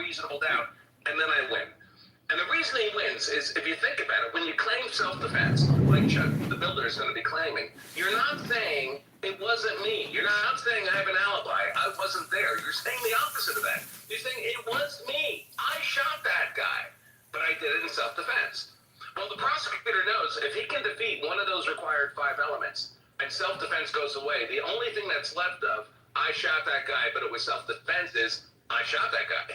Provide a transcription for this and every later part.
reasonable doubt, and then I win. And the reason he wins is, if you think about it, when you claim self-defense, like Chuck, the builder, is going to be claiming, you're not saying it wasn't me. You're not saying I have an alibi. I wasn't there. You're saying the opposite of that. You're saying it was me. I shot that guy, but I did it in self-defense. Well, the prosecutor knows if he can defeat one of those required 5 elements and self-defense goes away, the only thing that's left of, I shot that guy, but it was self-defense, is I shot that guy.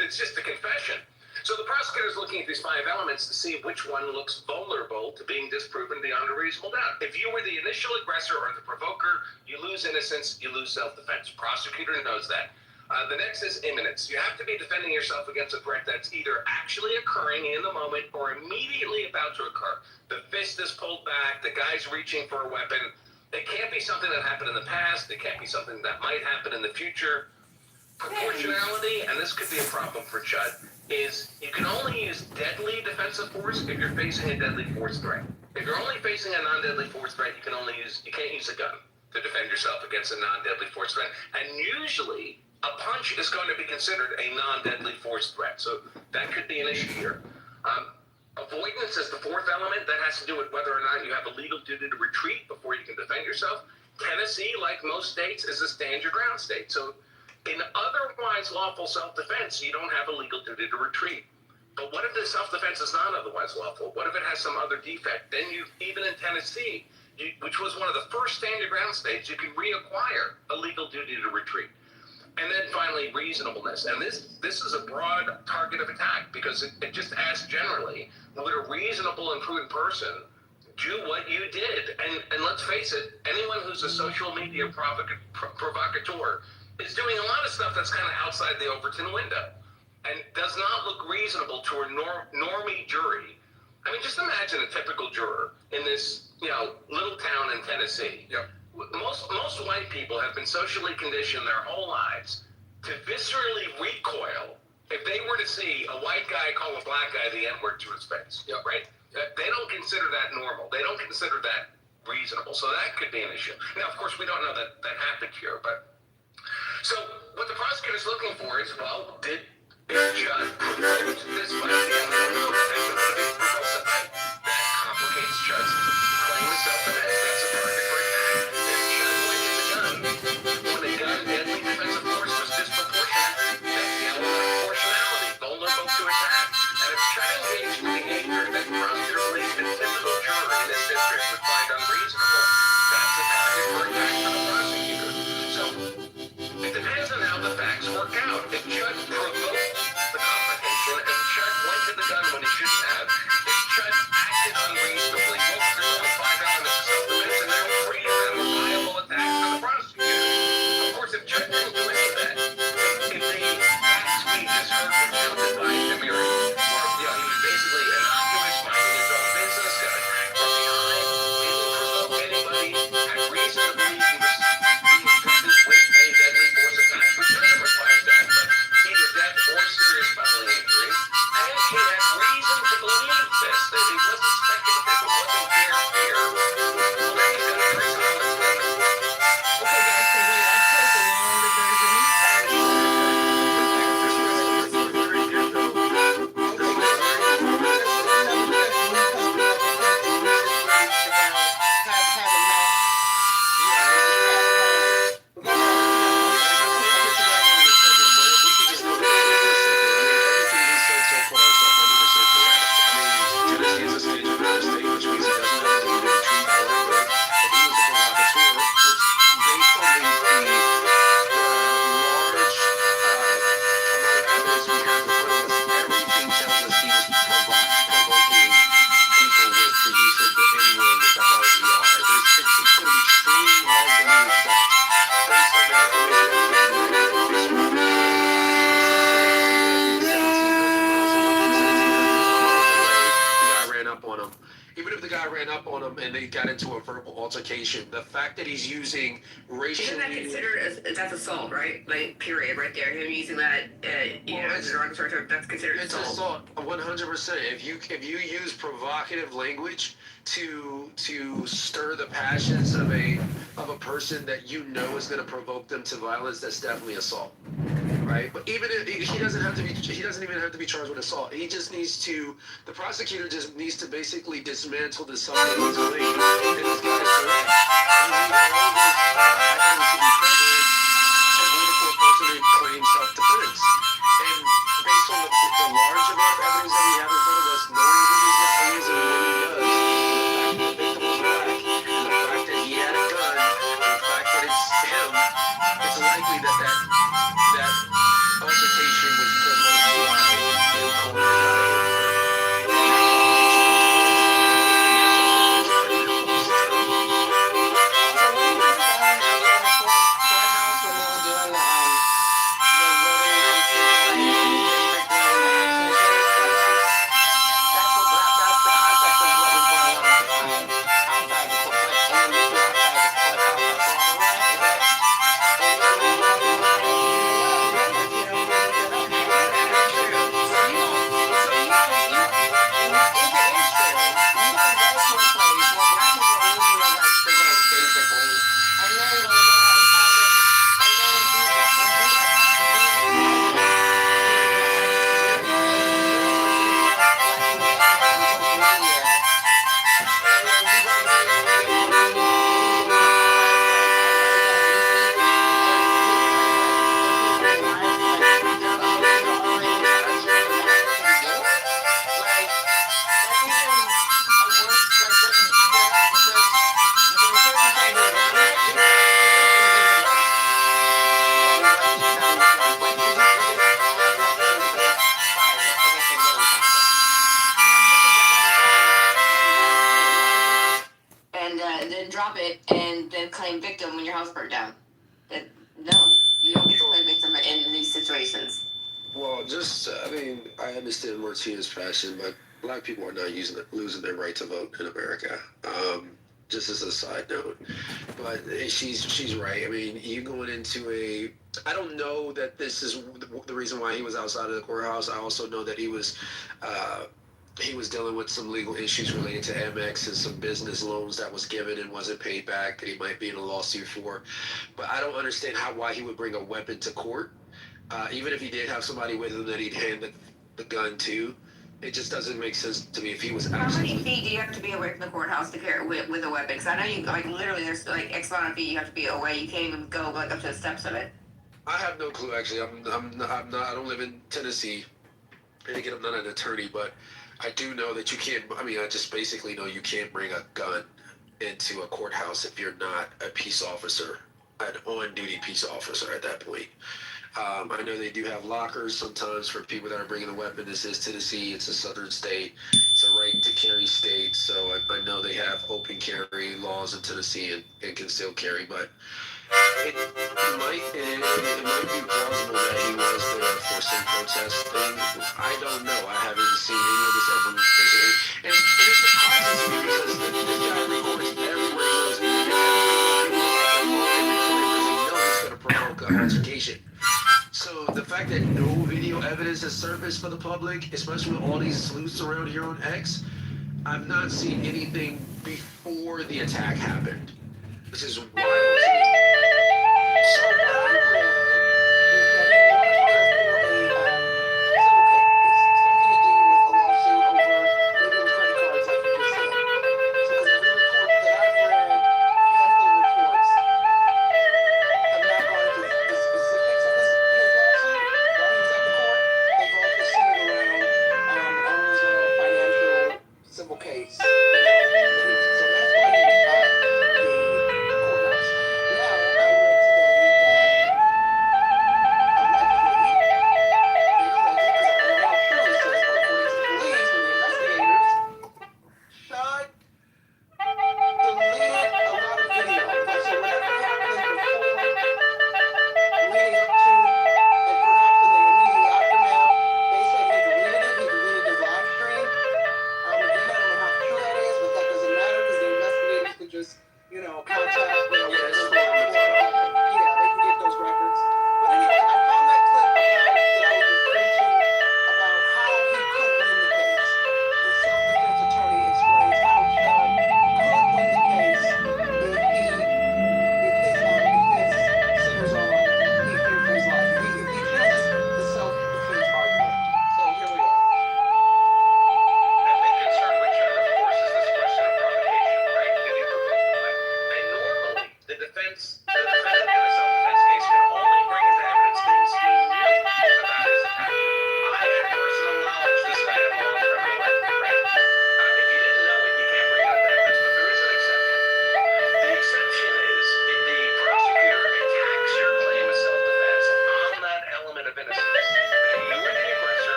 It's just a confession. So the prosecutor is looking at these 5 elements to see which one looks vulnerable to being disproven beyond a reasonable doubt. If you were the initial aggressor or the provoker, you lose innocence, you lose self-defense. Prosecutor knows that. The next is imminence. You have to be defending yourself against a threat that's either actually occurring in the moment or immediately about to occur. The fist is pulled back, the guy's reaching for a weapon. It can't be something that happened in the past. It can't be something that might happen in the future. Proportionality, and this could be a problem for Chud, is you can only use deadly defensive force if you're facing a deadly force threat. If you're only facing a non-deadly force threat, you can't use a gun to defend yourself against a non-deadly force threat. And usually, a punch is going to be considered a non-deadly force threat. So that could be an issue here. Avoidance is the 4th element. That has to do with whether or not you have a legal duty to retreat before you can defend yourself. Tennessee, like most states, is a stand your ground state. So in otherwise lawful self-defense, you don't have a legal duty to retreat. But what if the self-defense is not otherwise lawful? What if it has some other defect? Then even in Tennessee, which was one of the first stand your ground states, you can reacquire a legal duty to retreat. And then finally, reasonableness. And this is a broad target of attack because it just asks generally, would a reasonable and prudent person do what you did? And let's face it, anyone who's a social media provocateur is doing a lot of stuff that's kind of outside the Overton window and does not look reasonable to a normie jury. I mean, just imagine a typical juror in this, little town in Tennessee. Yep. Most white people have been socially conditioned their whole lives to viscerally recoil if they were to see a white guy call a black guy the N-word to his face. Yep. Right? They don't consider that normal. They don't consider that reasonable. So that could be an issue. Now, of course, we don't know that happened here, but so what the prosecutor's looking for is, well, did Judd provoke this fight? That complicates Judd's claim of self-defense. That's a target for attack. If Judd went in the gun when a gun deadly defensive force was disproportionate, that's the element of proportionality, vulnerable to attack. And if Judd engaged in behavior that the prosecutor believes a typical juror in this district would find unreasonable, that's a target for attack for the prosecutor. So it depends on how the facts work out. If Judd provoked the confrontation, if Judd went to the gun when he shouldn't have, if Judd acted unreasonably, well, there's only 5 elements of self-defense, and they're free and reliable attacks for the prosecutor. Of course, if Judd didn't do any of that, if the facts we just heard were counted by Demiri, or he was basically innocuous, minding his own business, got attacked from behind, didn't provoke anybody, had reason to believe he was being threatened with a deadly force attack, which doesn't require death, but either death or serious bodily injury, and he had reason to believe this, that he wasn't speculative, it wasn't fear. Well, then he's got a very solid statement. Okay, guys, so wait, I played the longer version. Even if the guy ran up on him and they got into a verbal altercation, the fact that he's using racial... Isn't that considered that's assault, right? Like, period, right there. Him using that, as a derogatory term, that's considered it's assault. It's assault, 100%. If you use provocative language to stir the passions of a person that you know is going to provoke them to violence, that's definitely assault. right? But even if he doesn't have to be, he doesn't even have to be charged with assault. He just needs to, the prosecutor just needs to basically dismantle the self-defense claim. And this guy is correct. You need all this evidence to be present in order for a person to claim self-defense. And based on the large amount of evidence that we have in front of us, knowing who this guy is and what he does, and the fact that the victim was black, and the fact that he had a gun, and the fact that it's him, it's likely that that altercation was provoked by him calling the guy then drop it and then claim victim when your house burnt down. No, you don't get to claim victim in these situations. Well, just, I mean, I understand Martina's passion, but black people are not losing their right to vote in America. Just as a side note. But she's right. I mean, you going into I don't know that this is the reason why he was outside of the courthouse. I also know that he was dealing with some legal issues related to Amex and some business loans that was given and wasn't paid back that he might be in a lawsuit for. But I don't understand why he would bring a weapon to court. Even if he did have somebody with him that he'd hand the gun to, it just doesn't make sense to me if he was How actually... many feet do you have to be away from the courthouse to carry with a weapon? Because I know you, like, literally there's like X amount of feet you have to be away. You can't even go like up to the steps of it. I have no clue, actually. I'm not, I don't live in Tennessee. And again, I'm not an attorney, but I do know that you can't, I mean, I just basically know you can't bring a gun into a courthouse if you're not a peace officer, an on-duty peace officer at that point. I know they do have lockers sometimes for people that are bringing a weapon. This is Tennessee. It's a southern state. It's a right to carry state. So I know they have open carry laws in Tennessee and can still carry. But it might be plausible that he was there for some protest thing. I don't know. I haven't seen any of this information. And it surprises me because this guy records everywhere he goes. Because he knows it's going to provoke an altercation. So the fact that no video evidence has surfaced for the public, especially with all these sleuths around here on X, I've not seen anything before the attack happened, which is wild to me. So what I read is that he wanted for something to do with a lawsuit over maybe the credit cards, like you just said. So because every report that I've read, handful of reports, have not gone into the specifics of his lawsuit while he was at the court. They've all just centered around unresolved financial civil case. So that's why he was at the courthouse. Now,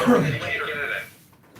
Later in it.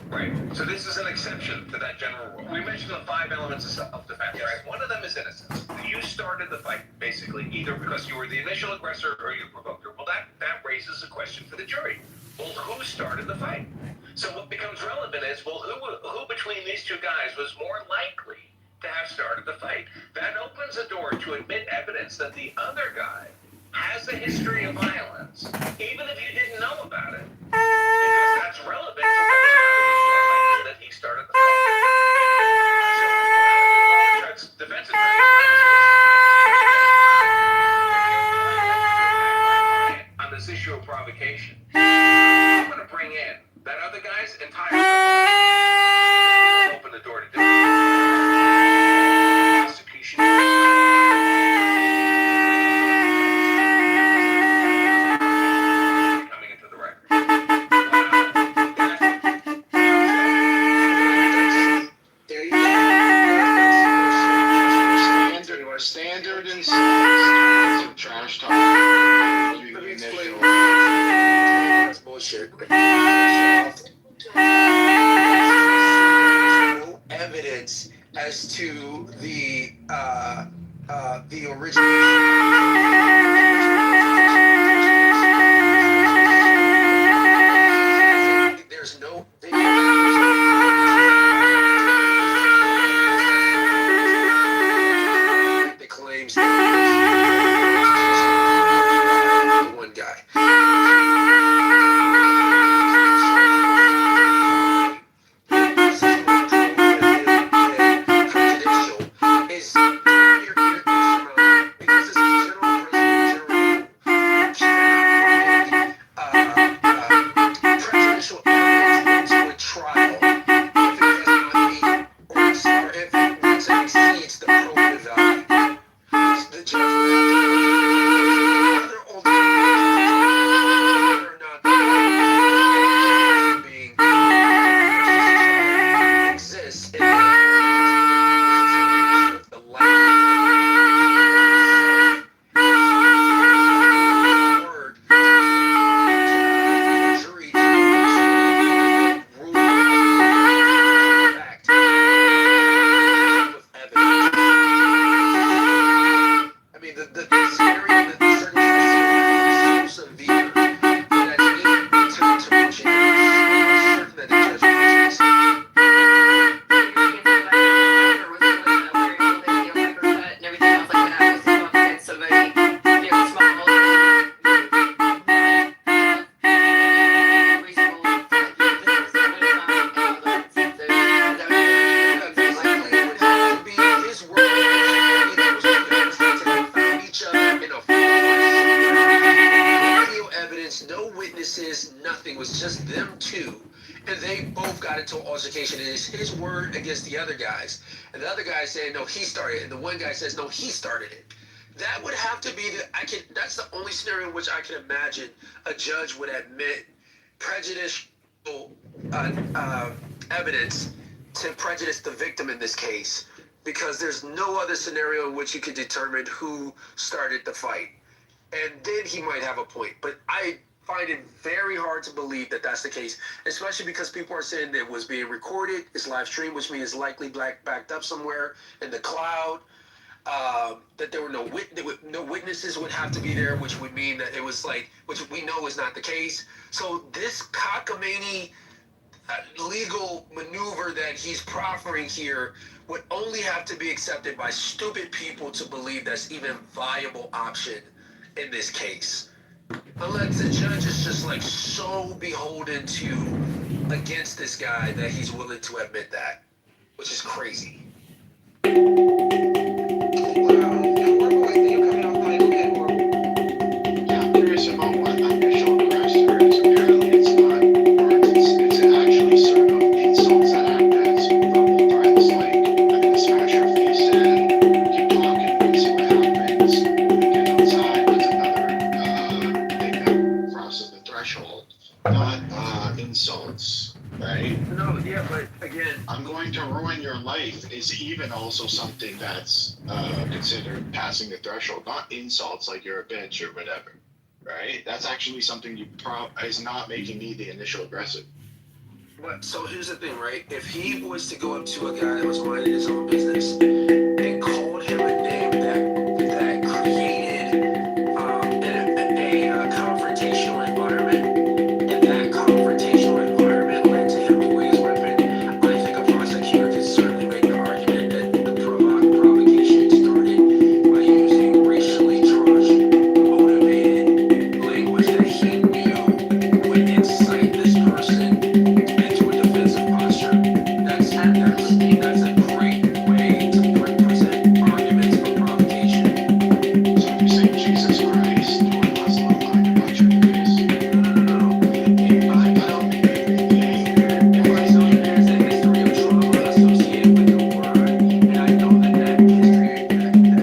Right. So this is an exception to that general rule. We mentioned the 5 elements of self-defense, right? One of them is innocence. You started the fight, basically, either because you were the initial aggressor or you provoked her. Well, that raises a question for the jury. Well, who started the fight? So what becomes relevant is, well, who between these two guys was more likely to have started the fight? That opens a door to admit evidence that the other guy has a history of violence, even if you didn't know about it, because that's relevant to whether or not it was more likely that he started the fight. So, defense attorney, on this issue of provocation, I'm going to bring in that other guy's entire open the door to do it. Prosecution. Coming into the record. There you go. Standard and some trash talk. Let me explain. That's bullshit. No evidence as to the original. There's no. The claims that one guy. Prejudicial is because it's general prejudicial evidence into a trial if it does not meet or if it exceeds the probative value. The judge will have to whether or not being exists in the word jury rule fact with evidence. I mean, the scenario, the circumstances are so severe that I need to mention it. I'm certain that the judge will no witnesses, nothing. It was just them two. And they both got into an altercation. And it's his word against the other guys. And the other guy saying, no, he started it. And the one guy says, no, he started it. That would have to be that's the only scenario in which I can imagine a judge would admit prejudicial evidence to prejudice the victim in this case. Because there's no other scenario in which you could determine who started the fight. And then he might have a point. But I find it very hard to believe that that's the case, especially because people are saying that it was being recorded, it's live streamed, which means it's likely backed up somewhere in the cloud, that there were no witnesses would have to be there, which would mean that it was which we know is not the case. So this cockamamie legal maneuver that he's proffering here would only have to be accepted by stupid people to believe that's even a viable option in this case. Unless the judge is just so beholden to against this guy that he's willing to admit that, which is crazy. Yeah, I'm curious about what initial aggressor is. Apparently it's not words, it's actually sort of insults that act as verbal threats, like I'm gonna smash your face in, keep talking, we'll see what happens, get outside, that's another thing that crosses the threshold. Not insults, right? No, yeah, but again, I'm going to ruin your life is even also something that's considered passing the threshold, not insults like you're a bitch or whatever. right? That's actually something is not making me the initial aggressor. But so here's the thing, right? If he was to go up to a guy that was minding his own business and called him a name that created a confrontational environment, and that confrontational environment led to him pulling his weapon, I think a prosecutor could certainly make the argument that the provocation started by using racially charged, motivated language that he knew would incite this person into a defensive posture. That's a great way to present arguments for provocation. So if you say Jesus Christ or Muslim, I can punch you in the face. No. I don't mean Everybody knows that there's a history of trauma associated with the word, and I know that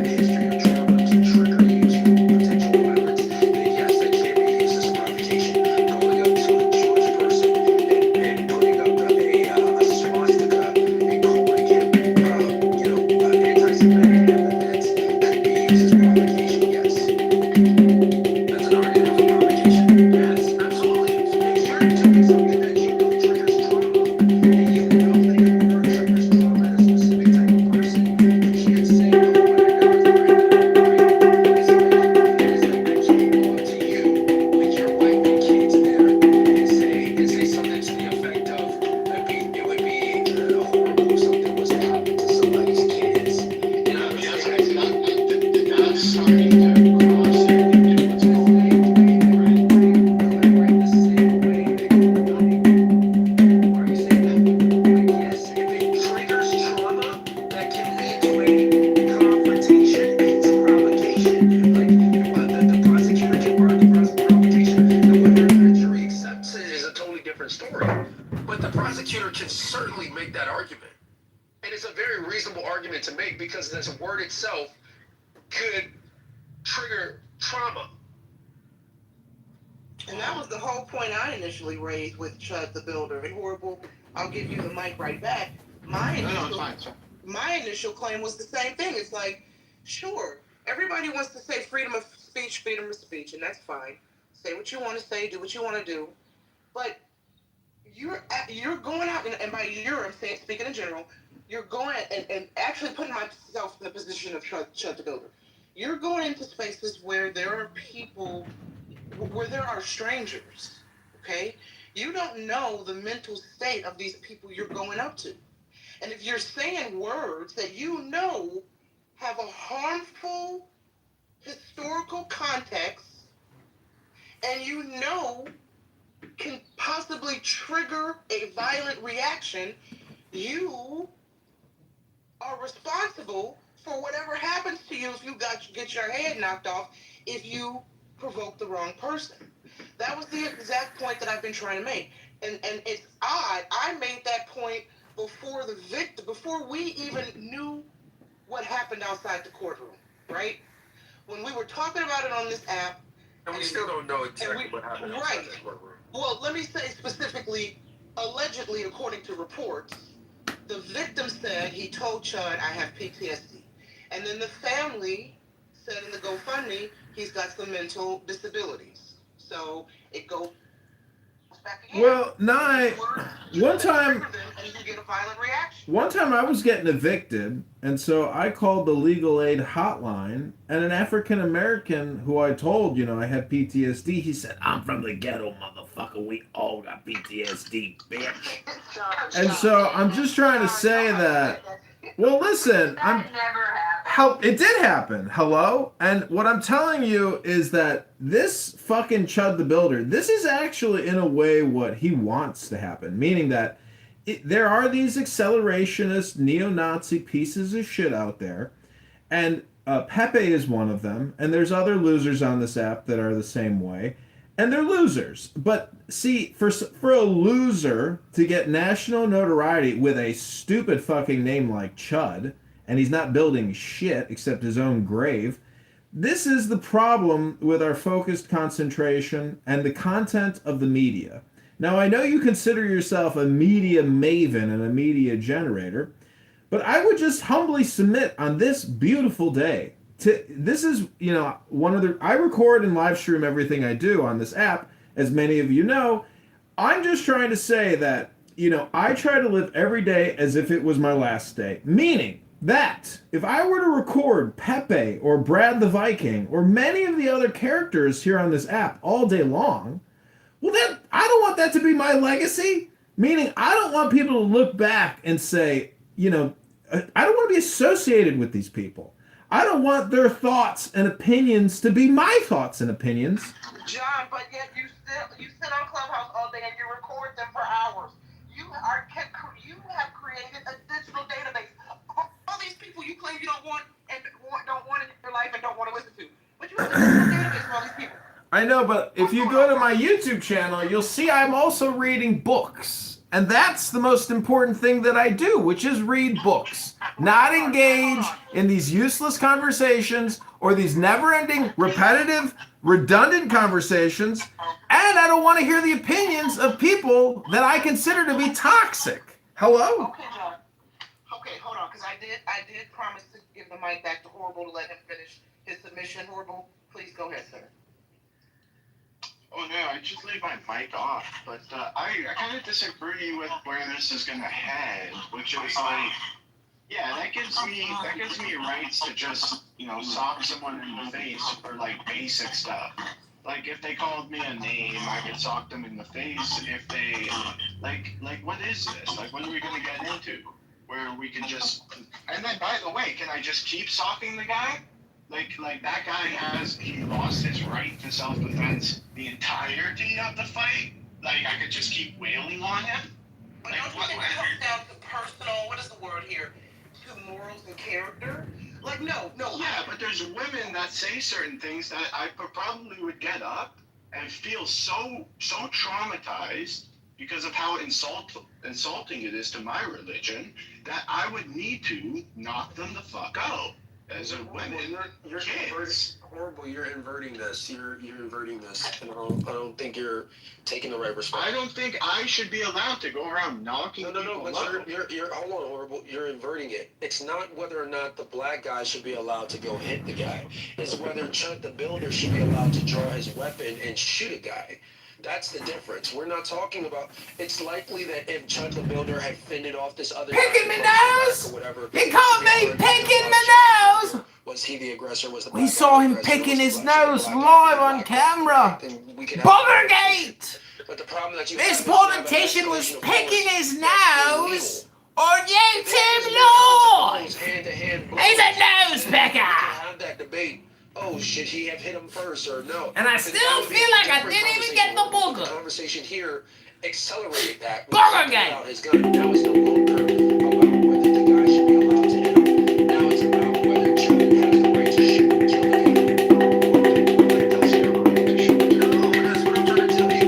history of trauma can trigger use of potential violence. And yes, that can be used as a provocation. Going up to a Jewish person and putting up a swastika and calling him, anti-Semitic epithets could be used as provocation. Yes, that's an argument for provocation. Yes, absolutely. If you're doing something that you know triggers trauma, and you know that your word triggers trauma in a specific type of person, you can't say, no, what I know is right. It's like I can't go up to you with your wife and kids there and say something to the effect of, it would be horrible if something was to happen to somebody's kids. And I would that's say, starting to cross into what's called story. But the prosecutor can certainly make that argument. And it's a very reasonable argument to make because this word itself could trigger trauma. And that was the whole point I initially raised with Chud the Builder. And Horrible, I'll give you the mic right back. My initial claim was the same thing. It's like, sure, everybody wants to say freedom of speech, and that's fine. Say what you want to say, do what you want to do. But you're going out, and by I'm saying, speaking in general, you're going and actually putting myself in the position of Chud the Builder. You're going into spaces where there are people, where there are strangers, okay? You don't know the mental state of these people you're going up to. And if you're saying words that you know have a harmful historical context, and you know can possibly trigger a violent reaction, you are responsible for whatever happens to you if you get your head knocked off if you provoke the wrong person. That was the exact point that I've been trying to make. And it's odd. I made that point before we even knew what happened outside the courtroom, right? When we were talking about it on this app. And we still don't know exactly what happened outside the courtroom. Well, let me say specifically, allegedly, according to reports, the victim said he told Chud, I have PTSD. And then the family said in the GoFundMe, he's got some mental disabilities. So it goes back again. Well, one time and you get a violent reaction. One time I was getting evicted, and so I called the legal aid hotline, and an African American who I told, I had PTSD, he said, I'm from the ghetto, motherfucker. We all got PTSD, bitch. And so I'm just trying to say that, well, listen, it did happen. Hello? And what I'm telling you is that this fucking Chud the Builder, this is actually in a way what he wants to happen, meaning that there are these accelerationist neo-Nazi pieces of shit out there, and Pepe is one of them, and there's other losers on this app that are the same way, and they're losers. But see, for a loser to get national notoriety with a stupid fucking name like Chud, and he's not building shit except his own grave, this is the problem with our focused concentration and the content of the media. Now, I know you consider yourself a media maven and a media generator, but I would just humbly submit on this beautiful day this is, one of the, I record and live stream everything I do on this app, as many of you know. I'm just trying to say that, I try to live every day as if it was my last day. Meaning that if I were to record Pepe or Brad the Viking or many of the other characters here on this app all day long, well, then I don't want that to be my legacy. Meaning I don't want people to look back and say, I don't want to be associated with these people. I don't want their thoughts and opinions to be my thoughts and opinions. John, but yet you sit on Clubhouse all day and you record them for hours. You have created a digital database of all these people you claim you don't want in your life and don't want to listen to. But you have a digital database for all these people. I know, but if you go to my YouTube channel, you'll see I'm also reading books. And that's the most important thing that I do, which is read books. Not engage in these useless conversations or these never-ending, repetitive, redundant conversations. And I don't want to hear the opinions of people that I consider to be toxic. Hello? Okay, John. Okay, hold on, because I did promise to give the mic back to Horrible to let him finish his submission. Horrible, please go ahead, sir. Oh no, I just leave my mic off, but I kind of disagree with where this is gonna head, which is like, yeah, that gives me rights to just sock someone in the face for like basic stuff. Like if they called me a name, I could sock them in the face. If they like what is this? Like when are we gonna get into where we can just? And then by the way, can I just keep socking the guy? Like that guy he lost his right to self-defense the entirety of the fight. Like I could just keep wailing on him. But don't you think it comes down to personal, what is the word here? To morals and character? Like no. Yeah, but there's women that say certain things that I probably would get up and feel so traumatized because of how insulting it is to my religion that I would need to knock them the fuck out. As a woman, You're horrible. You're inverting this. You're inverting this, and I don't think you're taking the right response. I don't think I should be allowed to go around knocking No. people But up. you're hold on, horrible. You're inverting it. It's not whether or not the black guy should be allowed to go hit the guy. It's whether Chuck the Builder should be allowed to draw his weapon and shoot a guy. That's the difference. We're not talking about. It's likely that if Chuck the Builder had fended off this other Picking guy, my nose? or whatever, He called me picking my nose. Was he the aggressor? Was the We black saw guy him the aggressor? picking Was his the black nose guy live the on black guy? camera. Then we could have- Boogergate! But the problem that you This have is you have an politician was escalation of picking force his that's nose illegal. on YouTube Live. Hand-to-hand blows. He's a nose We can picker. have that debate. Oh, should he have hit him first or no? And I Because still that would be feel a like I different didn't even get the conversation. booger. The conversation here accelerated that. Booger game. About his gun. Now it's no longer about whether the guy should be allowed to hit him. Now it's about whether Chuck has the right to shoot and kill the guy. Does he have a right to shoot? No, that's what I'm trying to tell you.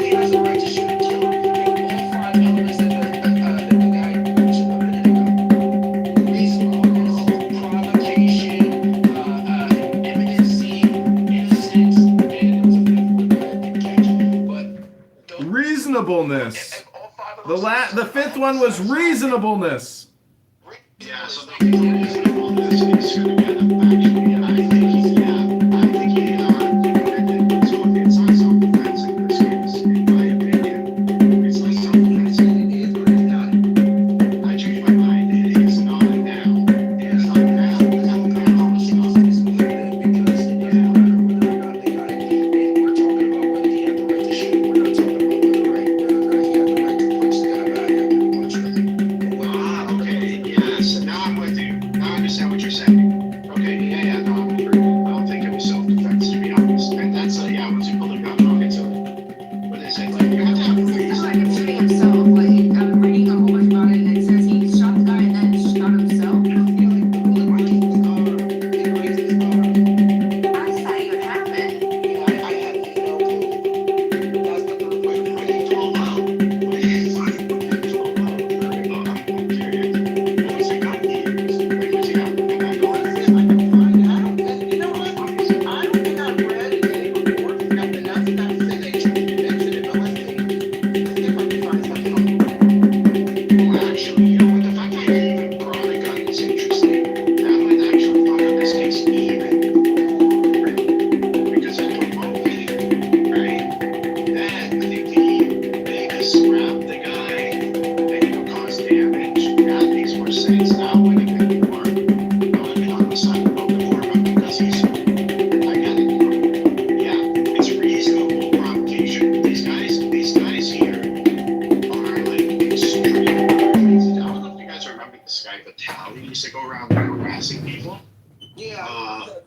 He has the right to shoot and kill. All five elements that the guy mentioned a minute ago. Reasonableness, provocation, imminency, innocence, and there was a fifth one that I didn't catch. But those, Reasonableness. if all five of those The fifth one was reasonableness. Yeah, so the reasonableness is gonna get him actually. And I think he committed. So it's not self-defense in this case, in my opinion. It's not self-defense. It is, but it's not. I changed my mind. It is not now. It is not now. It's not now. It's not. because it doesn't matter whether or not the guy. We're talking about whether he had the right to shoot. We're not talking about whether he had the right to punch the guy back after he punched him. Okay. Yes. Now I'm with you. Now I understand what you're saying. Okay. Yeah.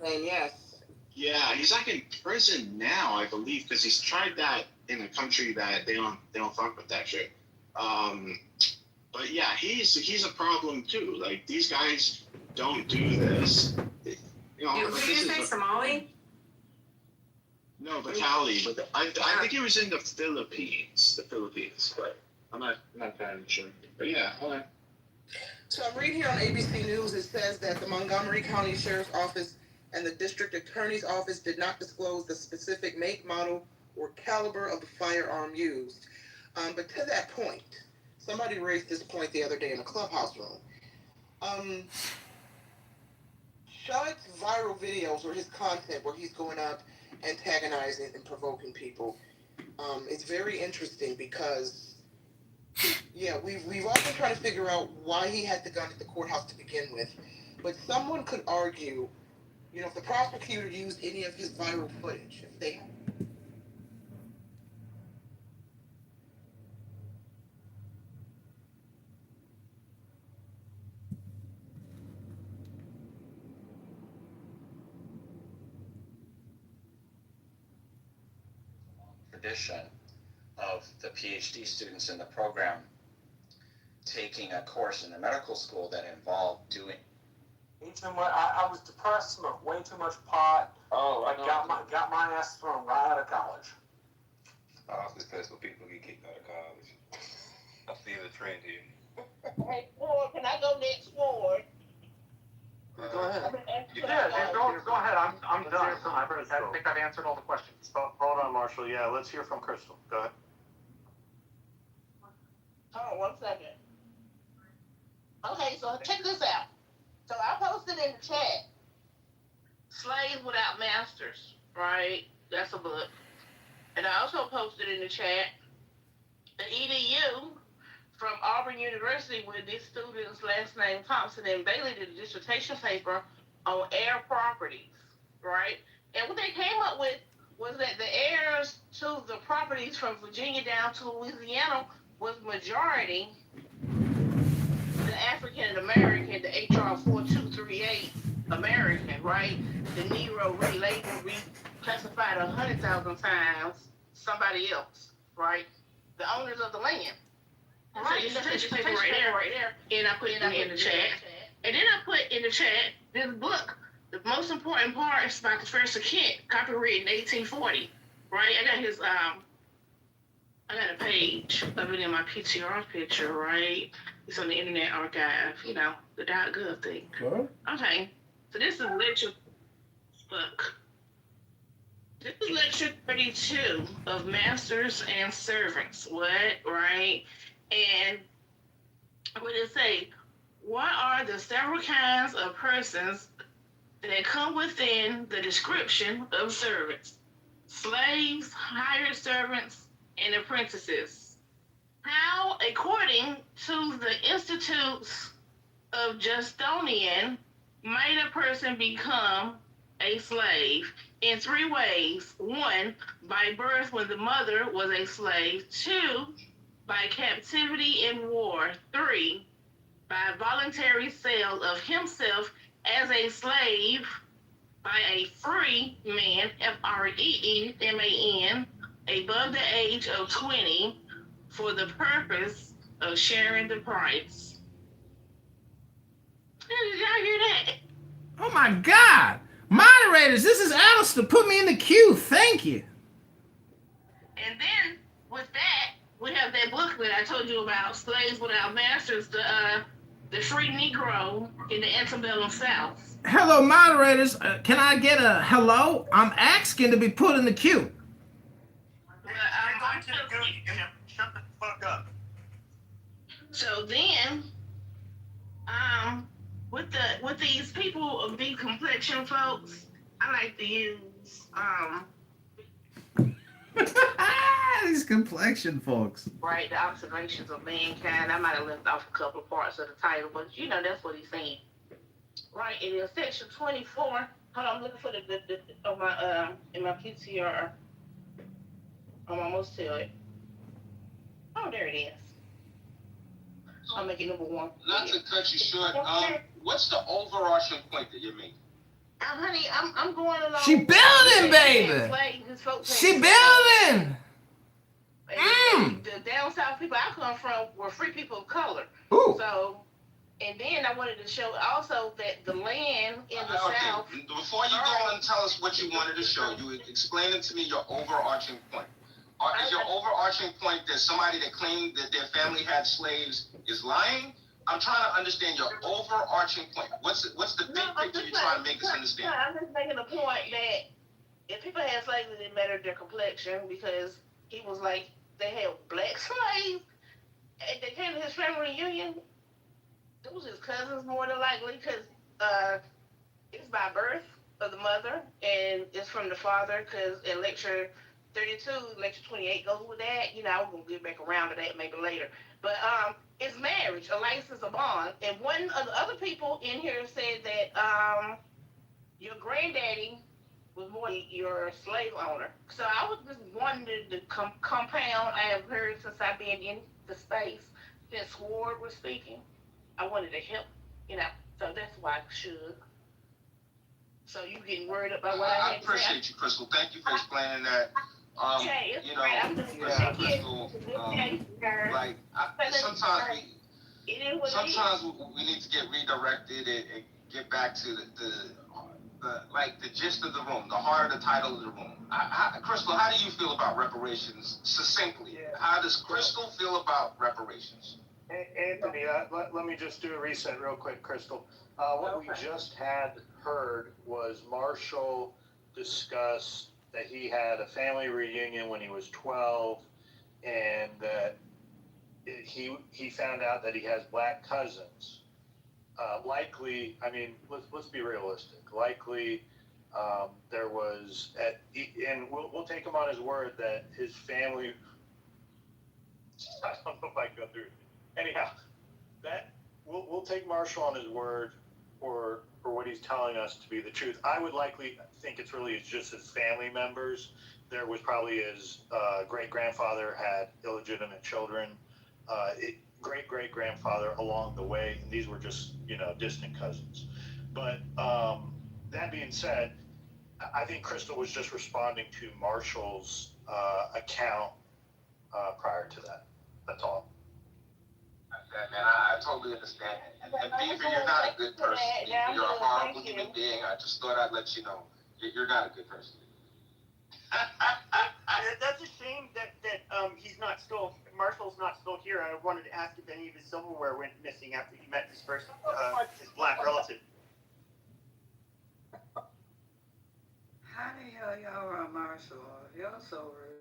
Man, yes. Yeah, he's like in prison now, I believe, because he's tried that in a country that they don't fuck with that shit. But yeah, he's a problem too. Like these guys don't do this. You know, Dude, like, who did you say, Somali? No, but Cali. But I think it was in the Philippines. But I'm not entirely sure. But yeah, okay. So I'm reading here on ABC News, it says that the Montgomery County Sheriff's Office and the District Attorney's Office did not disclose the specific make, model, or caliber of the firearm used. But to that point, somebody raised this point the other day in a clubhouse room. Shud's viral videos or his content where he's going up antagonizing and provoking people, it's very interesting because, yeah, we've all been trying to figure out why he had the gun at the courthouse to begin with. But someone could argue, you know, if the prosecutor used any of his viral footage, if they tradition of the PhD students in the program taking a course in the medical school that involved doing. Way too much. I was depressed, smoked way too much pot. Oh, I got my ass thrown right out of college. I was successful people get kicked out of college. I see the trend here. Hey, Ward, can I go next, Ward? Go ahead. You did. Go ahead. I'm done. I think I've answered all the questions. Hold on, Marshall. Yeah, let's hear from Crystal. Go ahead. Hold on 1 second. Okay, so check this out. So I posted in the chat, Slaves Without Masters, right? That's a book. And I also posted in the chat the EDU from Auburn University with this student's last name Thompson and Bailey did a dissertation paper on heir properties, right? And what they came up with was that the heirs to the properties from Virginia down to Louisiana was majority the African American, the HR 4238 American, right? The Negro relabeled, reclassified 100,000 times somebody else, right? The owners of the land. Right, so this paper right there, and I put it in the chat. And then I put in the chat this book. The most important part is about the First of Kent, copyrighted in 1840. Right? I got his I got a page of it in my PTR picture, right? It's on the Internet Archive, you know, the .gov thing. What? Okay. So this is lecture book. This is lecture 32 of Masters and Servants. What? Right? And what did it say? What are the several kinds of persons that come within the description of servants? Slaves, hired servants, and apprentices. How, according to the Institutes of Justinian, might a person become a slave? In 3 ways. 1, by birth when the mother was a slave. 2, by captivity in war. 3, by voluntary sale of himself as a slave by a free man, FREEMAN, above the age of 20 for the purpose of sharing the price. Did y'all hear that? Oh my God! Moderators, this is Alistair. Put me in the queue. Thank you. And then with that, we have that book that I told you about, Slaves Without Masters, the free Negro in the antebellum South. Hello, moderators. Can I get a hello? I'm asking to be put in the queue. Well, I'm shut the fuck up. So then, with these people of big complexion folks, I like to use These complexion folks. right, the observations of mankind. I might have left off a couple of parts of the title, but you know that's what he's saying. Right, and in section 24, hold on, I'm looking for the on my in my PTR. I'm almost to it. Oh, there it is. I'll make it number 1. Not to cut you short, what's the overarching point that you're making? Honey, I'm going along. She with building, you. baby. Slave, his folks She ain't building. And the down south people I come from were free people of color. Ooh. So, and then I wanted to show also that the land in the south. Before you go and tell us what you wanted to show, you explain it to me your overarching point. Is your overarching point that somebody that claimed that their family had slaves is lying? I'm trying to understand your overarching point. What's the big picture you're trying to make us understand? I'm just making a point that if people had slaves, it didn't matter their complexion because he was like, they had black slaves and they came to his family reunion. It was his cousins more than likely because it's by birth of the mother and it's from the father because in lecture 32, lecture 28 goes with that. You know, I'm going to get back around to that maybe later. But it's marriage, a license, a bond. And one of the other people in here said that your granddaddy was more your slave owner. So I was just wondering the compound I have heard since I've been in the space, since Ward was speaking. I wanted to help, you know, so that's why I should. So you getting worried about what I had to say? I appreciate you, Crystal. Thank you for explaining that. Okay, it's You know, right. I'm just Crystal, like, sometimes we need to get redirected and get back to the gist of the room, the heart of the title of the room. Crystal, how do you feel about reparations succinctly? How does Crystal feel about reparations? Anthony, let me just do a reset real quick, Crystal. What we just had heard was Marshall discuss that he had a family reunion when he was 12 and that he found out that he has black cousins. Likely, I mean, let's be realistic. Likely, there was and we'll take him on his word that his family. I don't know if I can go through it. Anyhow, that we'll take Marshall on his word for what he's telling us to be the truth. I would likely think it's just his family members. There was probably his great-grandfather had illegitimate children, great-great-grandfather along the way, and these were just, distant cousins. But that being said, I think Crystal was just responding to Marshall's account prior to that. That's all. Man, I totally understand. And Beaver, you're not a good person. Beaver, you're a horrible human being. I just thought I'd let you know. You're not a good person. That's a shame that Marshall's not still here. I wanted to ask if any of his silverware went missing after he met his first his black relative. How the hell y'all run Marshall? Y'all so rude.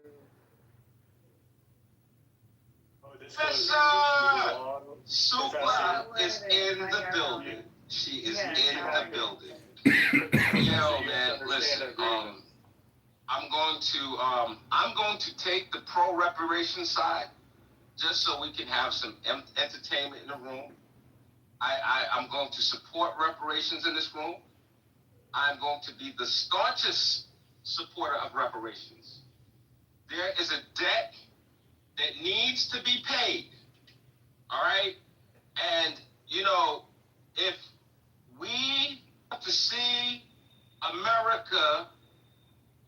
Supla is in the building. She is in the building. Yo, man, listen. I'm going to take the pro reparation side, just so we can have some entertainment in the room. I'm going to support reparations in this room. I'm going to be the staunchest supporter of reparations. There is a debt that needs to be paid. All right? And, if we want to see America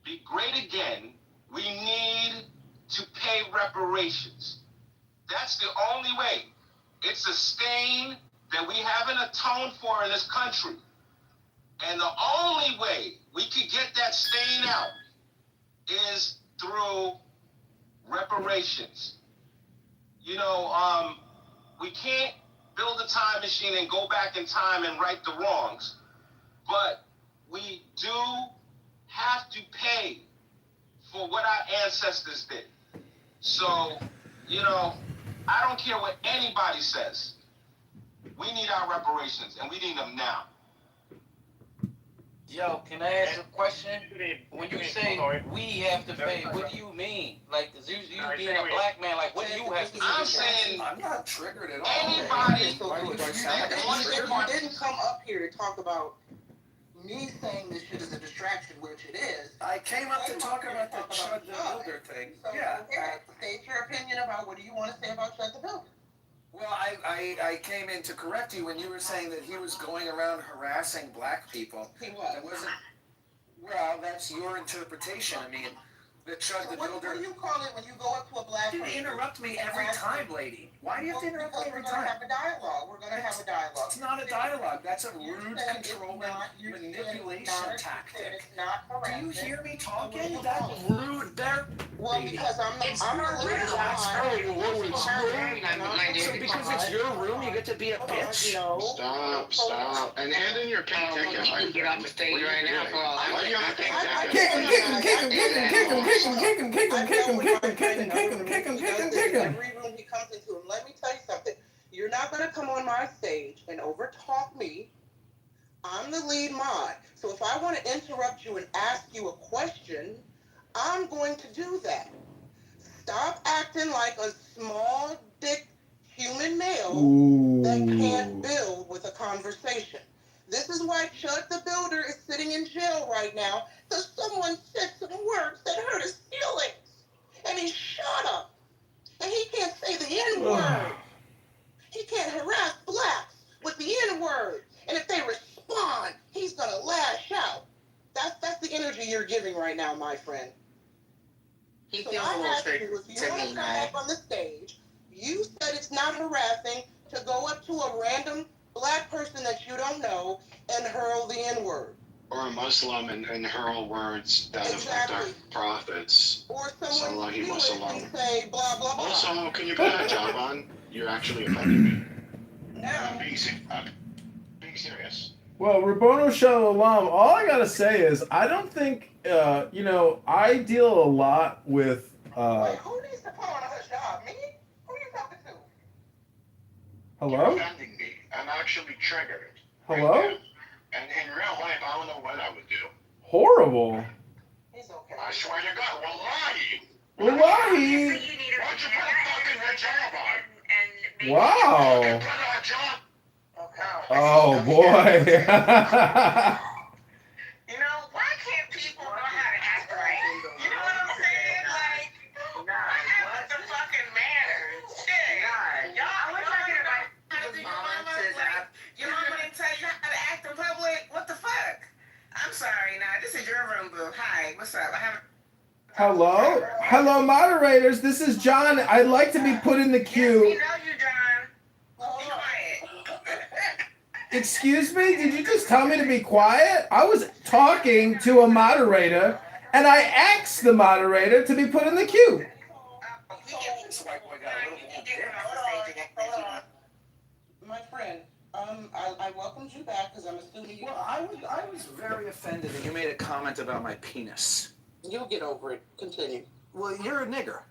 be great again, we need to pay reparations. That's the only way. It's a stain that we haven't atoned for in this country. And the only way we could get that stain out is through reparations. We can't build a time machine and go back in time and right the wrongs, but we do have to pay for what our ancestors did. So, I don't care what anybody says. We need our reparations, and we need them now. Yo, can I ask a question? When you say we have to pay, what do you mean? Like, you being a black man, like, what do you have to pay? I'm saying I'm not triggered at all. Anybody. You didn't come up here to talk about me saying this shit is a distraction, which it is. I came up to talk about the Chud the Builder thing. So, Yeah. State your opinion about what do you want to say about Chud the Builder. Well, I I came in to correct you when you were saying that he was going around harassing black people. He was. It wasn't. Well, that's your interpretation. I mean, the Chud the Builder. What do you call it when you go up to a black person? You interrupt me every time, lady. Why do you have to interrupt me every time? We're going to have a dialogue. We're going to have a dialogue. It's not a dialogue. That's a rude, controlling manipulation tactic. Do you hear me talking? That's rude. Well, because I'm the leader. So because it's your room, you get to be a bitch? Stop. And hand in your pink ticket. You can get off the stage right now for all Why do you have a pink ticket? Kick him. Every room he comes into, and let me tell you something. You're not going to come on my stage and overtalk me. I'm the lead mod. So if I want to interrupt you and ask you a question, I'm going to do that. Stop acting like a small dick human male that can't build with a conversation. This is why Chud the Builder is sitting in jail right now, because someone said some words that hurt his feelings. And he shut up. And he can't say the N-word. He can't harass blacks with the N-word. And if they respond, he's going to lash out. That's the energy you're giving right now, my friend. He feels a little tricked If you want to come back on the stage, you said it's not harassing to go up to a random black person that you don't know and hurl the N-word. Or a Muslim and hurl words that affect our prophets. Or someone Jewish and say blah, blah, blah. Also, can you put that job on? You're actually offending me. I'm being serious. Well, Rabono Shalom, all I gotta say is I don't think, I deal a lot with. Wait, who needs to put on a hijab? Me? Who are you talking to? Hello? You're offending me. I'm actually triggered. Hello? Right, and in real life, I don't know what I would do. Horrible. He's okay. I swear to God, wallahi. Wallahi. Why don't you put a fucking hijab on? Wow. Put a hijab. Oh boy. You know, why can't people know how to act right? You know what I'm saying? Like, what happened to fucking manners? Shit. Y'all your mama didn't tell you how to act in public? What the fuck? I'm sorry, nah, this is your room, boo. Hi, what's up? Hello, moderators. This is John. I'd like to be put in the queue. Yes, we know you, John. Be quiet. Excuse me? Did you just tell me to be quiet? I was talking to a moderator, and I asked the moderator to be put in the queue. My friend, I welcomed you back because I'm assuming you. Well, I was very offended that you made a comment about my penis. You'll get over it. Continue. Well, you're a nigger.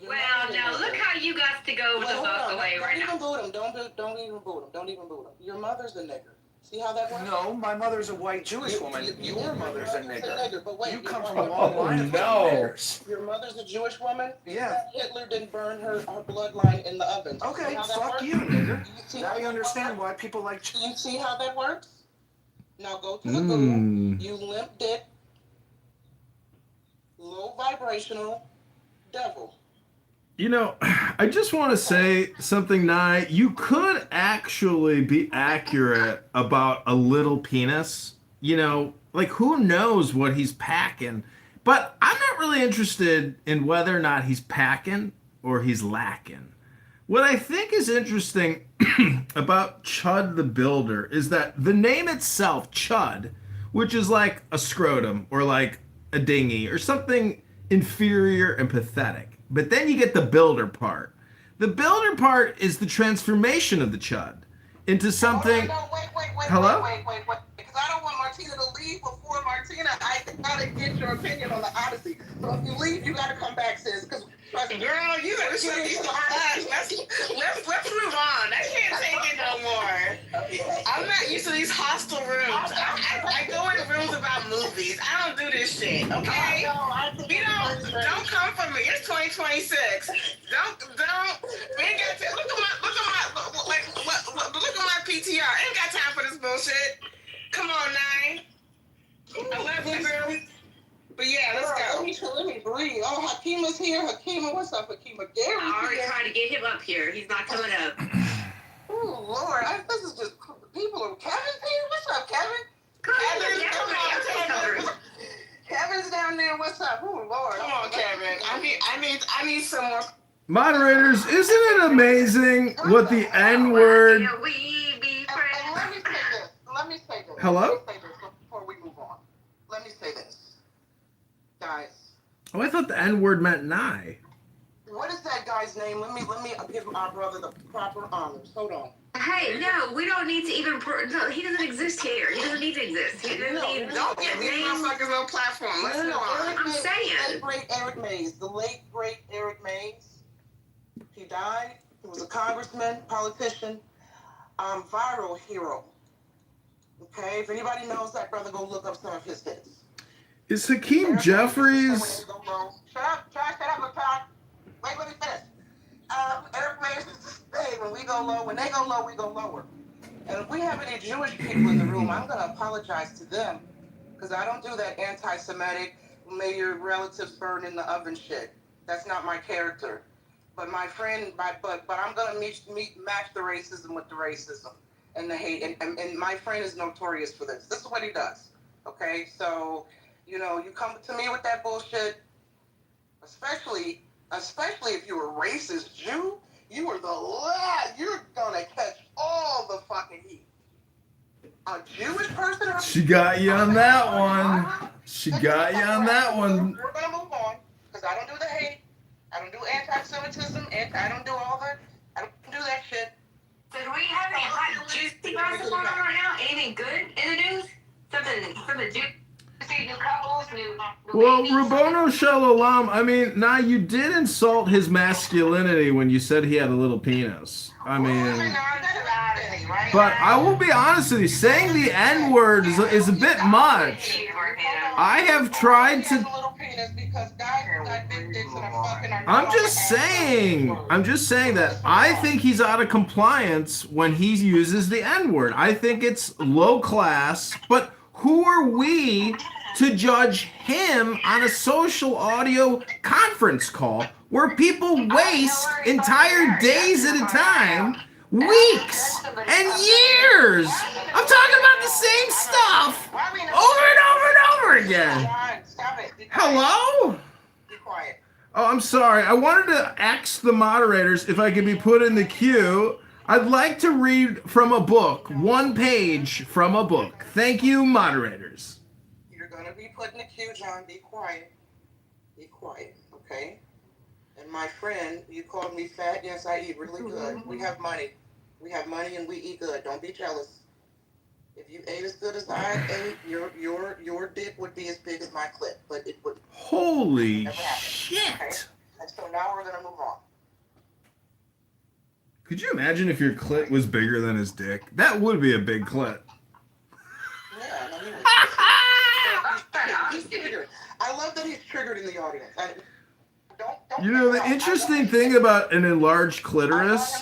Well, now look how you got to go the fuck away right now. Don't even boot him. Don't even boot him. Don't even boot him. Your mother's a nigger. See how that works? No, my mother's a white Jewish woman. Your mother's a nigger. But wait, You come from a long line of niggers. Your mother's a Jewish woman? Yeah. Hitler didn't burn her bloodline in the oven. Okay, fuck you, nigger. Now you understand why people like... You see how that works? Now go to the Google. You limp dick, low vibrational devil. You know, I just want to say something, Nye. You could actually be accurate about a little penis. You know, like who knows what he's packing. But I'm not really interested in whether or not he's packing or he's lacking. What I think is interesting about Chud the Builder is that the name itself, Chud, which is like a scrotum or like a dinghy or something inferior and pathetic. But then you get the builder part. The builder part is the transformation of the Chud into something. Wait. Hello? Wait. Because I don't want Martina to leave before Martina. I gotta get your opinion on the Odyssey. So if you leave, you gotta come back, sis. Because girl, you gotta shut these let's move on. I can't take it no more. I'm not used to these hostel rooms. I go in rooms about movies. I don't do this shit, okay? Don't come for me. It's 2026. Don't. We ain't got to, look at my PTR. I ain't got time for this bullshit. Come on, Nine. I love you, girl. But yeah, let's go. Let me breathe. Oh, Hakima's here. Hakima, what's up, Hakima? Gary. I already tried to get him up here. He's not coming up. Oh, Lord. This is just, people are, Kevin's here? What's up, Kevin? Kevin's down there. What's up? Oh, Lord. Come on, Kevin. I need some more. Moderators, isn't it amazing what the N-word... Let me say this. Hello? Let me say this before we move on. Let me say this. Guys. Oh, I thought the N-word meant nigh. What is that guy's name? Let me give our brother the proper honors. Hold on. Hey, no, we don't need to even. No, he doesn't exist here. He doesn't need to exist. He doesn't need. Don't get these motherfuckers on platform. Let's move on. I'm saying. The late great Eric Mays. The late great Eric Mays. He died. He was a congressman, politician, viral hero. Okay, if anybody knows that brother, go look up some of his hits. Is Hakeem Jeffries... Shut up, Todd. Wait, let me finish. Eric Mays, hey, when they go low, we go lower. And if we have any Jewish people in the room, I'm going to apologize to them because I don't do that anti-Semitic, may your relatives burn in the oven shit. That's not my character. But my friend, but I'm going to match the racism with the racism and the hate. And my friend is notorious for this. This is what he does. Okay? So, you come to me with that bullshit, especially if you're a racist Jew, you are the last. You're gonna catch all the fucking heat. A Jewish person. She got you on that one. We're gonna move on because I don't do the hate. I don't do anti-Semitism. I don't do all that. I don't do that shit. So do we have any hot juicy gossip going on right now? Anything good in the news? Something juicy. New couples, new Well, babies. Rabono Shalom, I mean, now you did insult his masculinity when you said he had a little penis. I mean... But I will be honest with you, saying the N-word is a bit much. I have tried to... I'm just saying that I think he's out of compliance when he uses the N-word. I think it's low class, but who are we to judge him on a social audio conference call where people waste entire days at a time, weeks, and years? I'm talking about the same stuff over and over and over again. Hello? Oh, I'm sorry. I wanted to ask the moderators if I could be put in the queue. I'd like to read from a book, one page from a book. Thank you, moderators. You're going to be put in the queue, John. Be quiet. Be quiet, okay? And my friend, you called me fat. Yes, I eat really good. We have money. We have money and we eat good. Don't be jealous. If you ate as good as I ate, your dick would be as big as my clit, but it would. Holy shit! Okay? And so now we're going to move on. Could you imagine if your clit was bigger than his dick? That would be a big clit. Yeah, he's triggered. I love that he's triggered in the audience. You know, the interesting thing about an enlarged clitoris,